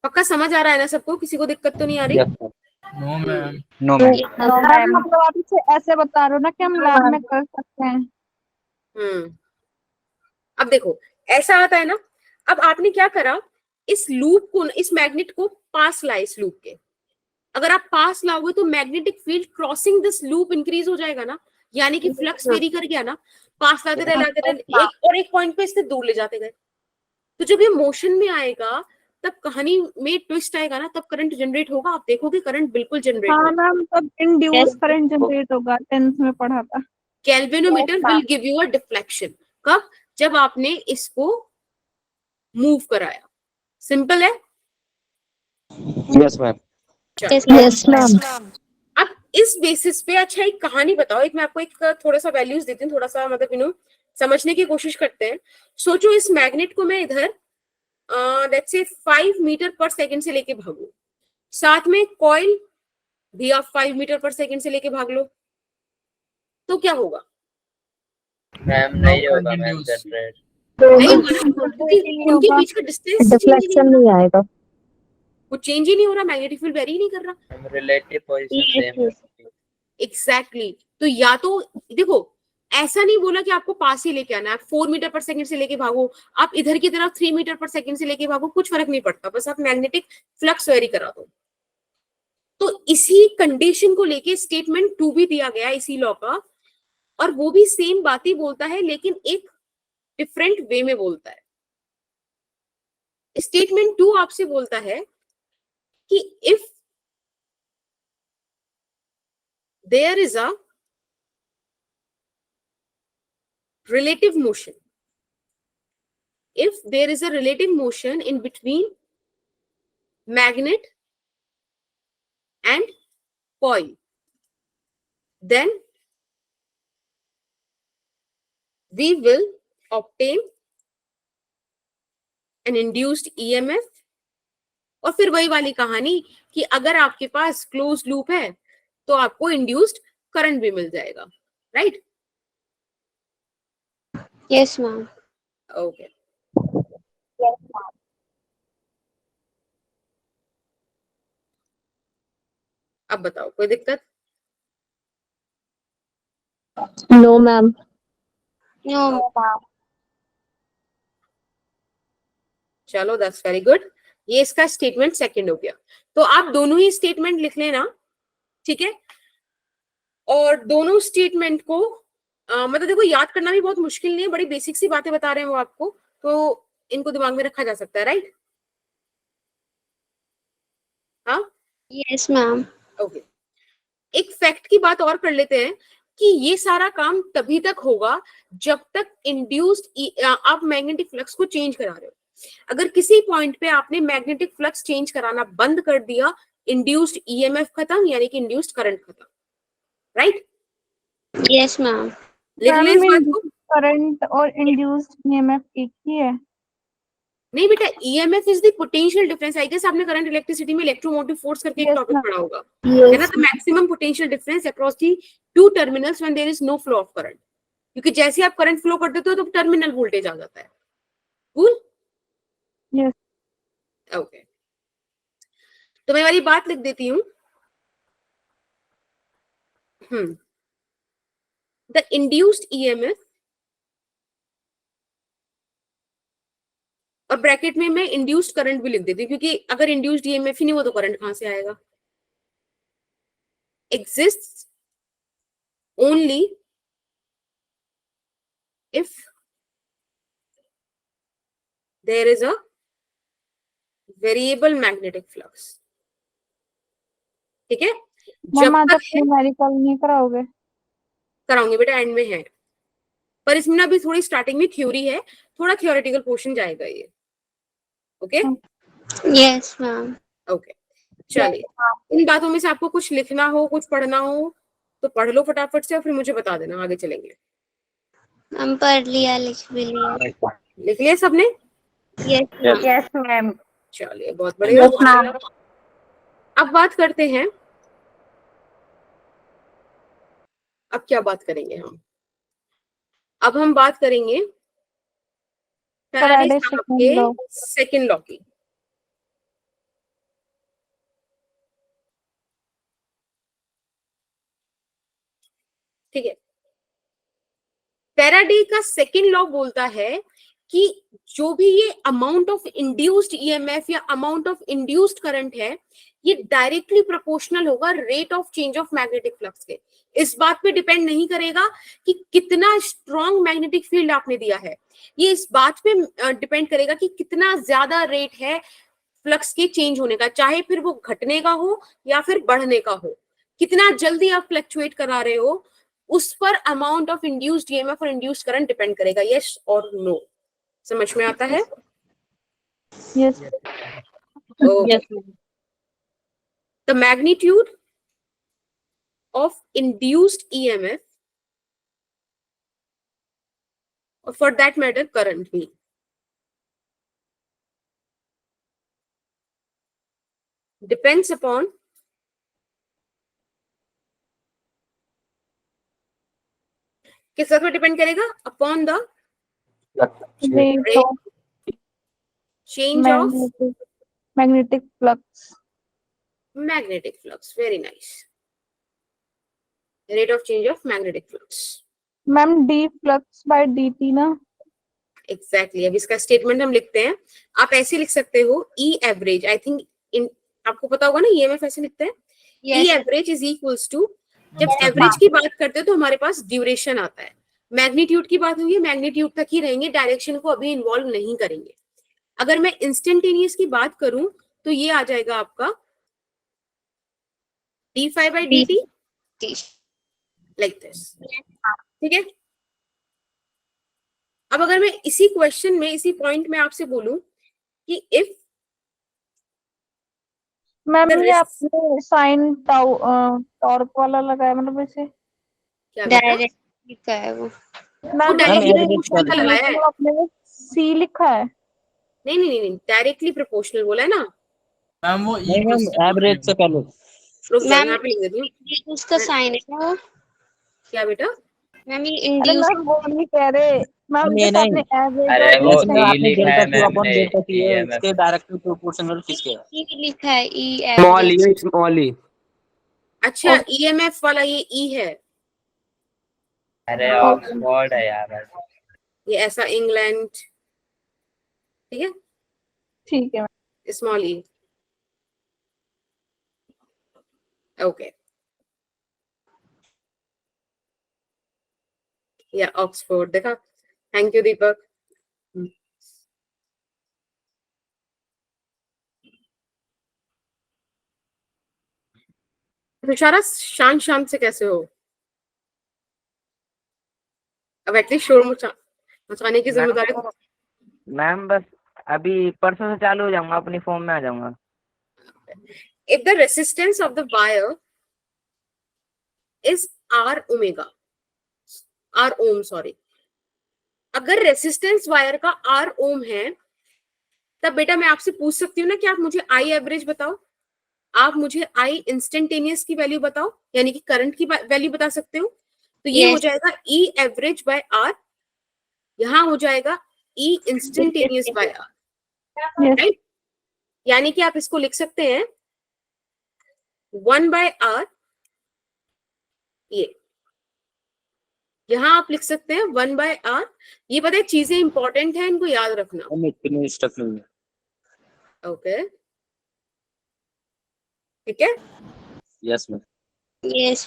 Speaker 1: पक्का समझ आ रहा है ना सबको? किसी को दिक्कत तो नहीं आ रही?
Speaker 5: No ma'am.
Speaker 4: No ma'am.
Speaker 3: मतलब आप इसे ऐसे बता रहे हो ना कि हम लैब में कर सकते हैं।
Speaker 1: अब देखो ऐसा आता है ना, अब आपने क्या करा, इस लूप को, इस मैग्नेट को पास लाए, इस लूप के, अगर आप पास लाओगे तो magnetic field crossing this loop increase हो जाएगा ना, यानी कि फ्लक्स वेरी कर गया ना, पास लाते रहे एक पॉइंट पे इससे दूर ले जाते गए, तो जब ये मोशन में आएगा तब कहानी में ट्विस्ट आएगा ना, तब करंट जनरेट होगा, आप देखोगे करंट बिल्कुल जनरेट
Speaker 3: हाँ
Speaker 1: होगा।
Speaker 3: मैम, तब इंड्यूस करंट जनरेट होगा, 10th में पढ़ा था।
Speaker 1: Galvanometer will give you a deflection, कब? जब आपने इसको मूव कराया। सिंपल है।
Speaker 4: Yes ma'am.
Speaker 2: Yes ma'am.
Speaker 1: अब इस बेसिस पे अच्छा एक कहानी बताओ, एक मैं आपको एक थोड़ा सा वैल्यूज देती हूँ, थोड़ा सा मतलब समझने की कोशिश करते हैं। सोचो इस मैग्नेट को मैं इधर लेट्स से 5 मीटर पर सेकंड से लेके भागू, साथ में कॉइल भी आप 5 मीटर पर सेकंड से लेके भाग लो, तो क्या होगा?
Speaker 9: मैम नहीं होगा मैम जनरेट।
Speaker 1: नहीं होगा, क्योंकि उनके बीच का डिस्टेंस
Speaker 3: डिफ्लेक्शन नहीं आएगा।
Speaker 1: वो चेंज ही नहीं हो रहा, मैग्नेटिक फील्ड वेरी नहीं कर रहा।
Speaker 9: हम रिलेटिव पोजीशन सेम है।
Speaker 1: एग्जैक्टली तो या तो देखो, ऐसा नहीं बोला कि आपको पास ही लेके आना है, आप 4 मीटर पर सेकंड से लेके भागो, आप इधर की तरफ 3 मीटर पर सेकंड से लेके भागो, कुछ फर्क नहीं पड़ता, बस आप मैग्नेटिक फ्लक्स वेरी करा दो। तो इसी कंडीशन को लेके स्टेटमेंट 2 भी दिया गया इसी लॉ का, और वो भी सेम बात ही बोलता है लेकिन एक डिफरेंट वे में बोलता है। स्टेटमेंट 2 आपसे बोलता है कि if there is a relative motion, if there is a relative motion in between magnet and coil, then we will obtain an induced EMF। और फिर वही वाली कहानी कि अगर आपके पास क्लोज लूप है तो आपको इंड्यूस्ड करंट भी मिल जाएगा, राइट?
Speaker 2: Yes ma'am.
Speaker 1: ओके, अब बताओ कोई दिक्कत?
Speaker 3: No ma'am.
Speaker 2: नो
Speaker 1: चलो दैट्स वेरी गुड, ये इसका स्टेटमेंट सेकंड हो गया। तो आप दोनों ही स्टेटमेंट लिख लेना, ठीक है? और दोनों स्टेटमेंट को मतलब देखो याद करना भी बहुत मुश्किल नहीं है, बड़ी बेसिक सी बातें बता रहे हैं वो आपको, तो इनको दिमाग में रखा जा सकता है, राइट? हाँ,
Speaker 2: यस मैम।
Speaker 1: ओके। एक फैक्ट की बात और कर लेते हैं कि ये सारा काम तभी तक होगा जब तक इंड्यूस्ड आप मैग्नेटिक फ्लक्स को चेंज करा रहे हो। अगर किसी पॉइंट पे आपने मैग्नेटिक फ्लक्स चेंज कराना बंद कर दिया, इंड्यूस्ड ईएमएफ खत्म, यानी कि इंड्यूस्ड करंट खत्म, राइट?
Speaker 2: Yes ma'am.
Speaker 1: लिख ले इस बात को।
Speaker 3: करंट और इंड्यूस्ड ईएमएफ एक ही है?
Speaker 1: नहीं बेटा, EMF is the potential difference. I guess आपने करंट इलेक्ट्रिसिटी में इलेक्ट्रोमोटिव फोर्स करके एक
Speaker 3: Yes,
Speaker 1: टॉपिक
Speaker 3: ma'am.
Speaker 1: पढ़ा होगा, है ना? The maximum potential difference across the two terminals when there is no flow of current. क्योंकि जैसे आप करंट फ्लो कर देते हो तो टर्मिनल वोल्टेज आ जाता है। कूल?
Speaker 3: Yes.
Speaker 1: ओके, तो मैं वाली बात लिख देती हूँ। द इंड्यूस्ड ईएमएफ, और ब्रैकेट में मैं इंड्यूस्ड करंट भी लिख देती हूँ, क्योंकि अगर इंड्यूस्ड ईएमएफ ही नहीं हुआ तो करंट कहां से आएगा? exists only if there is a variable magnetic flux। ठीक है? जब
Speaker 3: मैम
Speaker 1: तक
Speaker 3: तक न्यूमेरिकल नहीं कराओगे?
Speaker 1: कराऊंगे बेटा, एंड में है, पर इसमें ना अभी थोड़ी स्टार्टिंग में थ्योरी है, थोड़ा थियोरेटिकल पोर्शन जाएगा ये। ओके?
Speaker 2: Yes ma'am.
Speaker 1: ओके, चलिए इन बातों में से आपको कुछ लिखना हो, कुछ पढ़ना हो तो पढ़ लो फटाफट से, और फिर मुझे बता देना, आगे चलेंगे।
Speaker 2: हम पढ़ लिया, लिख भी लिया।
Speaker 1: लिख लिया सबने?
Speaker 3: Yes ma'am.
Speaker 1: चलिए बहुत बढ़िया। अब बात करते हैं, अब क्या बात करेंगे हम? अब हम बात करेंगे फैराडे के सेकंड लॉ की। ठीक है, फैराडे का सेकंड लॉ बोलता है कि जो भी ये अमाउंट ऑफ इंड्यूस्ड ईएमएफ या अमाउंट ऑफ इंड्यूस्ड करंट है, ये डायरेक्टली प्रोपोर्शनल होगा rate of change of magnetic flux के। इस बात पे डिपेंड नहीं करेगा कि कितना स्ट्रॉन्ग मैग्नेटिक फील्ड आपने दिया है, ये इस बात पे डिपेंड करेगा कि कितना ज्यादा रेट है फ्लक्स के चेंज होने का, चाहे फिर वो घटने का हो या फिर बढ़ने का हो, कितना जल्दी आप फ्लक्चुएट करा रहे हो, उस पर अमाउंट ऑफ इंड्यूस्ड ईएमएफ और इंड्यूस्ड करंट डिपेंड करेगा। यस और नो, समझ में आता है?
Speaker 3: Yes.
Speaker 1: The magnitude of induced EMF, or for that matter current भी, depends upon किस पर डिपेंड करेगा? Upon the
Speaker 3: Rate of
Speaker 1: change of
Speaker 3: magnetic flux.
Speaker 1: magnetic flux. Very nice. Rate of change of magnetic flux.
Speaker 3: Ma'am, d flux by dt ना?
Speaker 1: Exactly. अब इसका statement हम लिखते हैं. आप ऐसे लिख सकते हो E average. I think इन आपको पता होगा ना EMF ऐसे लिखते हैं. E
Speaker 2: Yes.
Speaker 1: average is equals to, जब एवरेज की बात करते हो तो हमारे पास ड्यूरेशन आता है. मैग्नीट्यूड की बात हुई है, मैग्नीट्यूड तक ही रहेंगे, डायरेक्शन को अभी इन्वॉल्व नहीं करेंगे. अगर मैं इंस्टेंटेनियस की बात करूं तो ये आ जाएगा आपका d5 by dt like this. ठीक है. अब अगर मैं इसी क्वेश्चन में, इसी पॉइंट में आपसे बोलूं कि इफ
Speaker 3: मैम
Speaker 1: The
Speaker 3: ये
Speaker 1: risk-
Speaker 3: आपने साइन टॉर्क वाला लगाया मतलब ऐसे?
Speaker 1: क्या बेटा?
Speaker 2: डायरेक्ट लिखा है वो।
Speaker 3: मैम
Speaker 1: डायरेक्टली
Speaker 6: average
Speaker 1: प्रोपोर्शनल का
Speaker 6: वाला।
Speaker 1: लगाया है.
Speaker 3: आपने सी लिखा है?
Speaker 1: नहीं नहीं नहीं, डायरेक्टली प्रोपोर्शनल बोला है ना.
Speaker 5: मैम वो
Speaker 6: नहीं मैम एवरेज से पहले
Speaker 1: रुक जाओ,
Speaker 2: मैम
Speaker 1: यहाँ पे लिख देती हूँ.
Speaker 2: इंड्यूस का साइन है ना वो?
Speaker 1: क्या बेटा?
Speaker 2: मैम ये
Speaker 3: अरे
Speaker 2: इंड्यूस
Speaker 3: मैम वो नहीं कह रहे मैम,
Speaker 6: ये
Speaker 3: जैसे
Speaker 6: नहीं।
Speaker 3: आपने एवरेज
Speaker 9: अरे
Speaker 3: और
Speaker 9: वो
Speaker 3: rate
Speaker 6: इसमें
Speaker 9: E
Speaker 6: आपने
Speaker 9: लिखा
Speaker 6: डेल्टा
Speaker 9: है
Speaker 6: क्यू
Speaker 9: मैम
Speaker 6: अपॉन
Speaker 9: ने,
Speaker 6: डेल्टा टी है,
Speaker 9: EMF.
Speaker 6: इसके डायरेक्टली प्रोपोर्शनल किसके है?
Speaker 2: ई लिखा है ई
Speaker 10: स्मॉल
Speaker 2: एवरेज।
Speaker 10: ई स्मॉल ई
Speaker 1: अच्छा, EMF वाला ये E है.
Speaker 9: अरे ऑक्सफोर्ड है यार.
Speaker 1: ये ऐसा इंग्लैंड. ठीक है.
Speaker 3: ठीक है
Speaker 1: स्मॉल E. ओके. या ऑक्सफोर्ड देखा. थैंक यू दीपक. तुषारा, शांत शांत से कैसे हो? अब एटलीस्ट शोर मचाने की जिम्मेदारी.
Speaker 10: मैम बस अभी परसों से चालू हो जाऊंगा, अपनी फॉर्म में आ जाऊंगा.
Speaker 1: If the resistance of the wire is R omega, R ohm sorry, अगर रेसिस्टेंस वायर का R ओम है, तब बेटा मैं आपसे पूछ सकती हूँ ना कि आप मुझे I एवरेज बताओ, आप मुझे I इंस्टेंटेनियस की वैल्यू बताओ, यानी कि करंट की वैल्यू बता सकते हो. तो ये
Speaker 2: Yes.
Speaker 1: हो जाएगा E एवरेज बाय R, यहाँ हो जाएगा E instantaneous by R.
Speaker 3: Yes.
Speaker 1: Right. यानी कि आप इसको लिख सकते हैं 1/R. ये यहाँ आप लिख सकते हैं 1/R. ये पता है चीजें इंपॉर्टेंट है, इनको याद रखना.
Speaker 6: हम इतने स्टफ नहीं है।
Speaker 1: ओके. ठीक है.
Speaker 6: Yes ma'am.
Speaker 2: यस।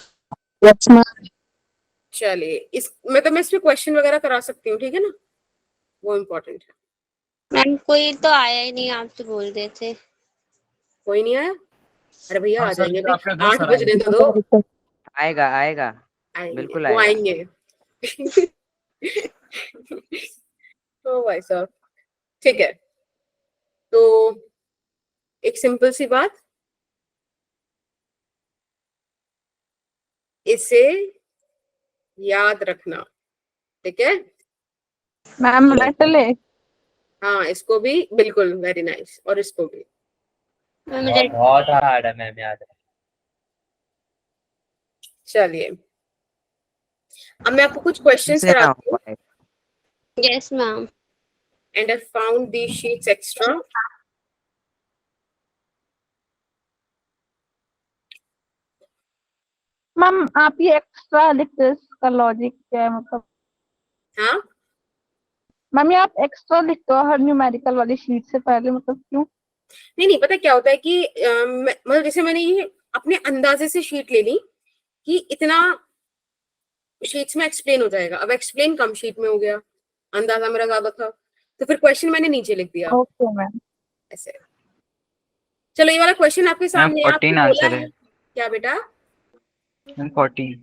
Speaker 1: चलिए, इस मतलब मैं इस पे क्वेश्चन वगैरह करा सकती हूँ, ठीक है ना, वो इम्पोर्टेंट है.
Speaker 2: मैम कोई तो आया ही नहीं, आप तो बोल रहे थे।
Speaker 1: कोई नहीं आया? अरे भैया आ
Speaker 5: हाँ, सर,
Speaker 1: जाएंगे
Speaker 5: ये आपके
Speaker 1: अभी,
Speaker 5: दोस्त
Speaker 1: 8
Speaker 5: आ
Speaker 1: बजने तो दो.
Speaker 10: आएगा आएगा
Speaker 1: आएंगे,
Speaker 10: बिल्कुल
Speaker 1: वो
Speaker 10: आएगा.
Speaker 1: आएंगे. ओ भाई साहब. ठीक है, तो एक सिंपल सी बात, इसे याद रखना. ठीक है.
Speaker 3: मैम मेटल है?
Speaker 1: हाँ, इसको भी बिल्कुल. Very nice. और इसको भी.
Speaker 2: Ma'am red.
Speaker 9: बहुत हार्ड है मैम, याद है.
Speaker 1: चलिए, अब मैं आपको कुछ क्वेश्चंस कराती हूँ.
Speaker 2: Yes ma'am.
Speaker 1: And I found these sheets extra.
Speaker 3: Ma'am आप ये एक्स्ट्रा लिखते हैं, इसका लॉजिक क्या है मतलब?
Speaker 1: हाँ,
Speaker 3: मैम ये आप एक्स्ट्रा लिखते हो हर न्यूमेरिकल वाली शीट से पहले, मतलब क्यों?
Speaker 1: नहीं पता क्या होता है कि मतलब जैसे मैंने ये अपने अंदाजे से शीट ले ली कि इतना शीट्स में एक्सप्लेन हो जाएगा. अब एक्सप्लेन कम शीट में हो गया, अंदाजा मेरा ज्यादा था, तो फिर क्वेश्चन मैंने नीचे लिख दिया.
Speaker 3: Okay ma'am.
Speaker 1: ऐसे. चलो, ये वाला क्वेश्चन आपके सामने है.
Speaker 10: 14
Speaker 1: आपने बोला
Speaker 10: आंसर
Speaker 1: है
Speaker 10: है.
Speaker 1: क्या बेटा?
Speaker 10: 14.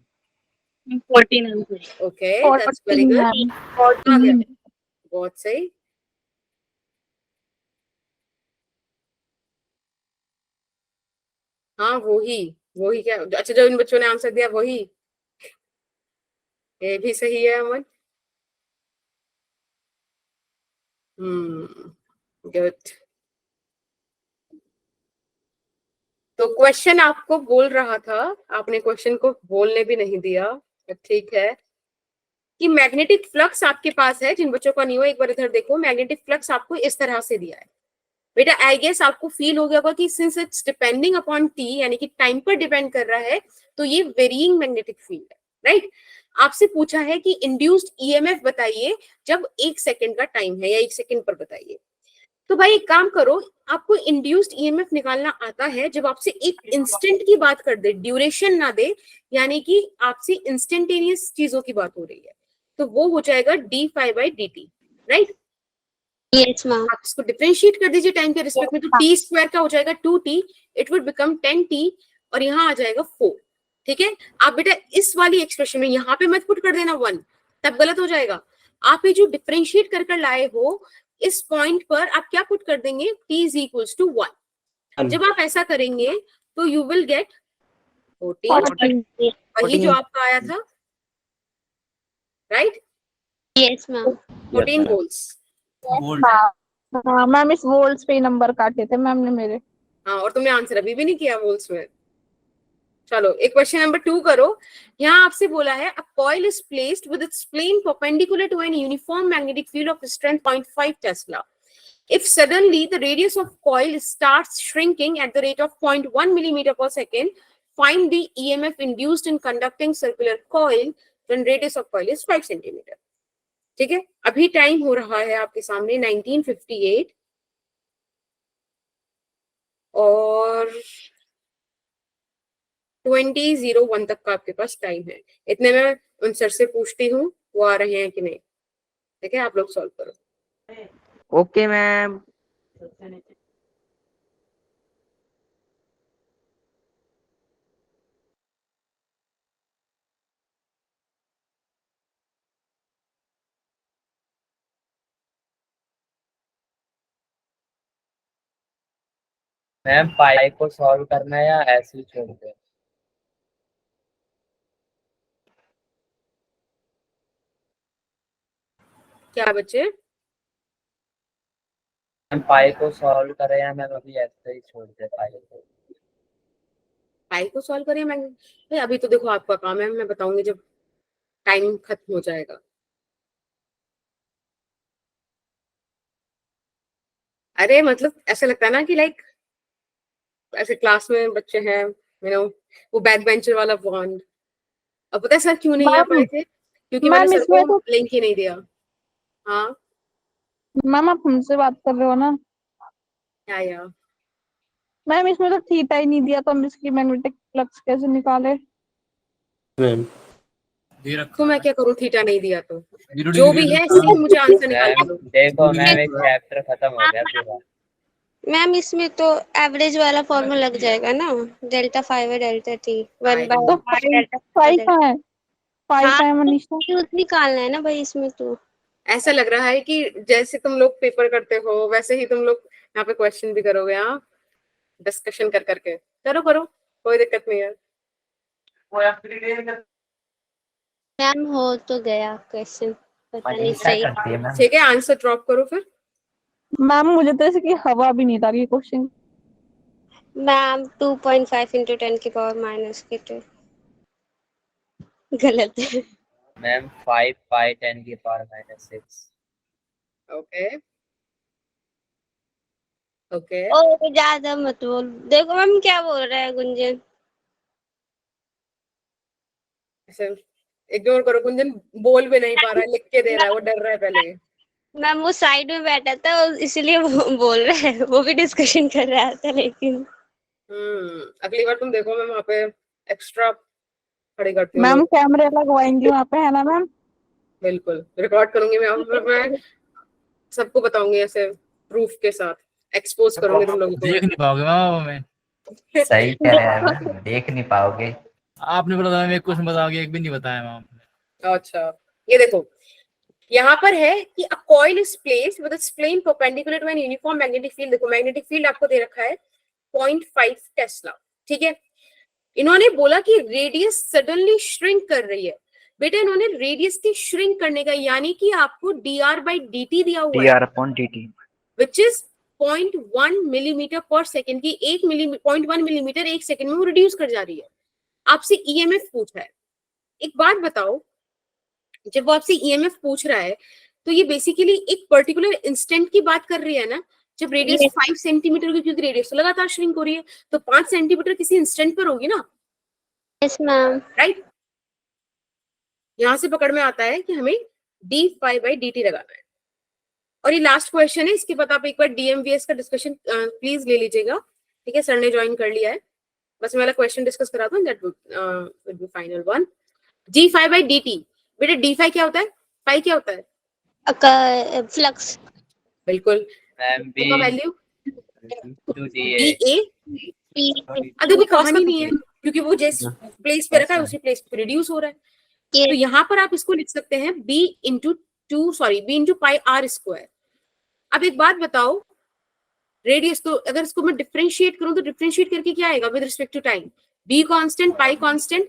Speaker 2: 14 answer.
Speaker 1: Okay, that's very good. आ गया, बहुत सही. हाँ, वो ही वही क्या? अच्छा, जो इन बच्चों ने आंसर दिया वही, ये भी सही है अमन। गुड। तो क्वेश्चन आपको बोल रहा था, आपने क्वेश्चन को बोलने भी नहीं दिया, ठीक है, कि मैग्नेटिक फ्लक्स आपके पास है। जिन बच्चों का नहीं हो एक बार इधर देखो, मैग्नेटिक फ्लक्स आपको इस तरह से दिया है बेटा। आई गेस आपको फील हो गया होगा कि since it's depending upon T, यानी कि टाइम पर डिपेंड कर रहा है, तो ये वेरिइंग मैग्नेटिक फील्ड है, राइट। आपसे पूछा है कि इंड्यूस्ड ईएमएफ बताइए जब 1 सेकंड का टाइम है, या 1 सेकंड पर बताइए। तो भाई एक काम करो, आपको इंड्यूस्ड ईएमएफ निकालना आता है जब आपसे एक इंस्टेंट की बात कर दे, ड्यूरेशन ना दे, यानी कि आपसे इंस्टेंटेनियस चीजों की बात हो रही है, तो वो हो जाएगा d5/dt, राइट।
Speaker 2: Yes ma'am.
Speaker 1: आप इसको डिफरेंशिएट कर दीजिए टाइम के रिस्पेक्ट में, तो टी स्क्वायर का हो जाएगा 2t, it would become 10t, और यहाँ आ जाएगा 4। ठीक है, आप बेटा इस वाली एक्सप्रेशन में यहाँ पे मत पुट कर देना 1, तब गलत हो जाएगा। आप ये जो डिफरेंशिएट कर लाए हो, इस पॉइंट पर आप क्या पुट कर देंगे, t इज इक्वल्स टू 1। जब आप ऐसा करेंगे तो यू विल गेट 14, वही जो आपका आया था, राइट।
Speaker 2: Yes ma'am.
Speaker 1: 14 वोल्ट्स।
Speaker 3: हाँ मैम, इस वोल्ट्स पे नंबर काटे थे मैम ने मेरे।
Speaker 1: हाँ, और तुमने आंसर अभी भी नहीं किया वोल्ट्स में। चलो एक क्वेश्चन नंबर 2 करो। यहाँ आपसे बोला है a coil is placed with its plane perpendicular to an uniform magnetic field of strength 0.5 tesla. If suddenly the radius of coil starts shrinking at the rate of 0.1 millimeter per second, find the EMF induced in conducting circular coil when radius of coil is 5 centimeter. ठीक है, अभी time हो रहा है आपके सामने 1958 और 20:01 तक का आपके पास टाइम है। इतने में उन सर से पूछती हूँ वो आ रहे हैं कि नहीं। ठीक है, आप लोग सॉल्व करो।
Speaker 10: Okay ma'am.
Speaker 9: मैम पाई को सॉल्व करना है या ऐसे ही छोड़ दे?
Speaker 1: क्या बच्चे?
Speaker 9: मैम पाई को सॉल्व करें या मैम अभी ऐसे ही छोड़ दे पाई को?
Speaker 1: पाई को सॉल्व करिए। मैं भाई अभी तो देखो आपका काम है, मैं बताऊंगी जब टाइम खत्म हो जाएगा। अरे मतलब ऐसा लगता है ना कि लाइक ऐसे क्लास में बच्चे हैं, यू नो, वो बैक बेंचर वाला बॉन्ड। अब पता है सर क्यों नहीं आ पाए थे? क्योंकि मैंने सर
Speaker 3: इसमें
Speaker 1: को
Speaker 3: तो
Speaker 1: लिंक ही नहीं दिया। हाँ
Speaker 3: मैम आप हमसे बात कर रहे हो ना?
Speaker 1: क्या यार,
Speaker 3: मैम इसमें तो थीटा ही नहीं दिया, तो हम इसकी मैग्नेटिक फ्लक्स कैसे निकाले?
Speaker 5: दे रखा
Speaker 1: तो मैं
Speaker 5: है।
Speaker 1: क्या करूँ, थीटा नहीं दिया तो
Speaker 5: 0
Speaker 1: जो भी
Speaker 5: डिग्री
Speaker 1: है इसलिए मुझे आंसर निकाल
Speaker 9: मैम
Speaker 1: दो।
Speaker 9: देखो मैम एक चैप्टर खत्म हो गया पूरा।
Speaker 2: मैम इसमें तो एवरेज वाला फॉर्मूला लग जाएगा ना, डेल्टा 5 है डेल्टा t 1
Speaker 3: तो
Speaker 2: बाय डेल्टा
Speaker 3: फाइव कहाँ है? फाइव
Speaker 2: हाँ,
Speaker 3: कहाँ है मनीषा?
Speaker 2: यूज निकालना है ना भाई इसमें तो।
Speaker 1: ऐसा लग रहा है कि जैसे तुम लोग पेपर करते हो वैसे ही तुम लोग यहाँ पे क्वेश्चन भी करोगे। हाँ, डिस्कशन कर करके करो करो, कोई दिक्कत नहीं है।
Speaker 2: मैम हो तो गया क्वेश्चन, पता नहीं सही।
Speaker 1: ठीक है, आंसर ड्रॉप करो फिर।
Speaker 3: मैम मुझे तो इसकी हवा भी नहीं था ये क्वेश्चन।
Speaker 2: मैम 2.5 into 10 की पावर माइनस के 2 गलत है।
Speaker 9: मैम 5 पाई 10 की पावर -6।
Speaker 1: ओके ओके,
Speaker 2: ओ ज्यादा मत बोल, देखो मैम क्या बोल रहा है गुंजन।
Speaker 1: इग्नोर करो, कुंजन बोल भी नहीं पा रहा है, लिख के दे रहा है, वो डर रहा है पहले।
Speaker 2: मैम वो साइड में बैठा था इसलिए वो बोल रहा है, वो भी डिस्कशन कर रहा था लेकिन।
Speaker 1: अगली बार तुम देखो मैं वहाँ पे एक्स्ट्रा खड़ी करती हूँ।
Speaker 3: मैम कैमरे लगवाएंगे वहाँ पे, है ना मैम?
Speaker 1: बिल्कुल रिकॉर्ड करूंगी मैं सबको बताऊंगी ऐसे प्रूफ के साथ, एक्सपोज करूंगी तुम लोगों
Speaker 5: देख
Speaker 1: को।
Speaker 5: नहीं पाओगे मैम हमें।
Speaker 7: सही कह रहे हैं मैम, देख नहीं पाओगे।
Speaker 5: आपने बोला था मैं एक क्वेश्चन बताओगे, एक भी नहीं बताया मैम।
Speaker 1: अच्छा ये देखो, यहाँ पर है कि a coil is placed with its plane perpendicular to an uniform magnetic field. देखो मैग्नेटिक फील्ड आपको दे रखा है 0.5 टेस्ला, ठीक है। इन्होंने बोला कि रेडियस सडनली श्रिंक कर रही है। बेटा इन्होंने रेडियस की श्रिंक करने का, यानी कि आपको dr/dt दिया हुआ है,
Speaker 10: dr/dt
Speaker 1: विच इज 0.1 मिलीमीटर पर सेकेंड की 0.1 मिलीमीटर एक सेकेंड में वो रिड्यूस कर जा रही है। आपसे ईएमएफ पूछा है। एक बात बताओ, जब वो आपसे ईएमएफ पूछ रहा है तो ये बेसिकली एक पर्टिकुलर इंस्टेंट की बात कर रही है ना, जब रेडियस 5 सेंटीमीटर की, क्योंकि रेडियस लगातार श्रिंक हो रही है, तो 5 सेंटीमीटर किसी इंस्टेंट पर होगी ना,
Speaker 2: यस मैम।
Speaker 1: राइट। यहां से पकड़ में आता है कि हमें d5/dt लगाना है। और ये लास्ट क्वेश्चन है, इसके बाद आप एक बार डीएमवीएस का डिस्कशन प्लीज ले लीजिएगा, ठीक है। सर ने ज्वाइन कर लिया है, बस मैं वाला क्वेश्चन डिस्कस करा दूं, that would be final one. d5/dt, बेटा d5 क्या होता है, फाई क्या होता है?
Speaker 2: फ्लक्स।
Speaker 1: बिल्कुल।
Speaker 9: मैम
Speaker 1: का वैल्यू
Speaker 9: da
Speaker 1: अभी कोई कहानी नहीं है, क्योंकि वो जिस प्लेस पे रखा है उसी प्लेस पे रिड्यूस हो रहा है। तो यहाँ पर आप इसको लिख सकते हैं b into pi R square. अब एक बात बताओ, रेडियस, तो अगर इसको मैं डिफरेंशिएट करूं तो डिफरेंशिएट करके क्या आएगा with respect to time? b constant, pi constant,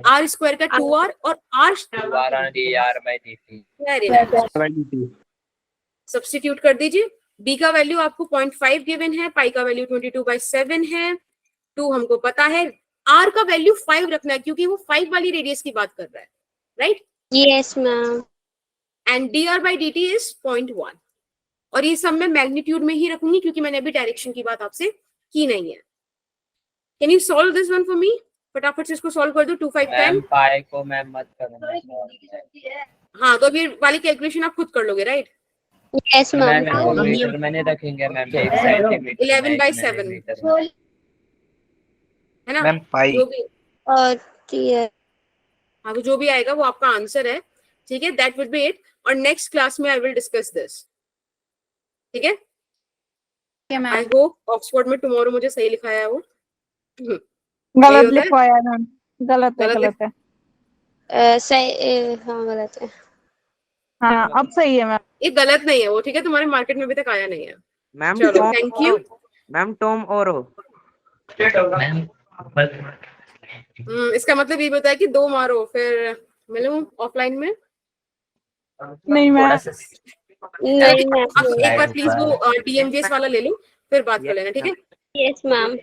Speaker 1: R square का 2r और r
Speaker 9: dr/dt
Speaker 1: सब्स्टिट्यूट कर दीजिए। b का वैल्यू आपको 0.5 गिवन है, पाई का वैल्यू 22/7 है, 2 हमको पता है, r का वैल्यू 5 रखना है क्योंकि वो 5 वाली रेडियस की बात कर रहा है, right.
Speaker 2: Yes ma'am.
Speaker 1: And dr/dt is 0.1, और ये सब मैं मैग्नीट्यूड में ही रखूंगी क्योंकि मैंने अभी डायरेक्शन की बात आपसे की नहीं है। Can you solve this one for me? फटाफट से इसको सॉल्व कर दो। 2 5 10।
Speaker 9: मैम पाई को मैम मत करना।
Speaker 1: हाँ, तो अभी वाली कैलकुलेशन आप खुद कर लोगे, right.
Speaker 2: Yes ma'am.
Speaker 9: Ma'am meter में नहीं रखेंगे मैम, 1 सेंटीमीटर
Speaker 1: 11/7 है ना,
Speaker 10: मैम पाई
Speaker 1: जो भी,
Speaker 2: और ये
Speaker 1: हाँ तो जो भी आएगा वो आपका आंसर है, ठीक है। दैट वुड बी इट, और नेक्स्ट क्लास में आई विल डिस्कस दिस, ठीक है। आई होप ऑक्सफोर्ड में टुमारो मुझे सही लिखाया है वो।
Speaker 3: गलत
Speaker 1: होता है?
Speaker 3: लिखवाया मैम, गलत है।
Speaker 2: सही, हाँ गलत है।
Speaker 3: हाँ अब सही है मैम।
Speaker 1: ये गलत नहीं है वो, ठीक है, तुम्हारे मार्केट में अभी तक आया नहीं है।
Speaker 10: मैम
Speaker 1: चलो, थैंक यू।
Speaker 10: मैम टॉम ओरो
Speaker 1: इसका मतलब ये बताया कि 2 मारो, फिर मिलूं ऑफलाइन में।
Speaker 3: नहीं मैम,
Speaker 2: नहीं मैम।
Speaker 1: अब एक बार प्लीज वो डीएमवीएस वाला ले लो, फिर बात कर लेना, ठीक है।
Speaker 2: Yes ma'am.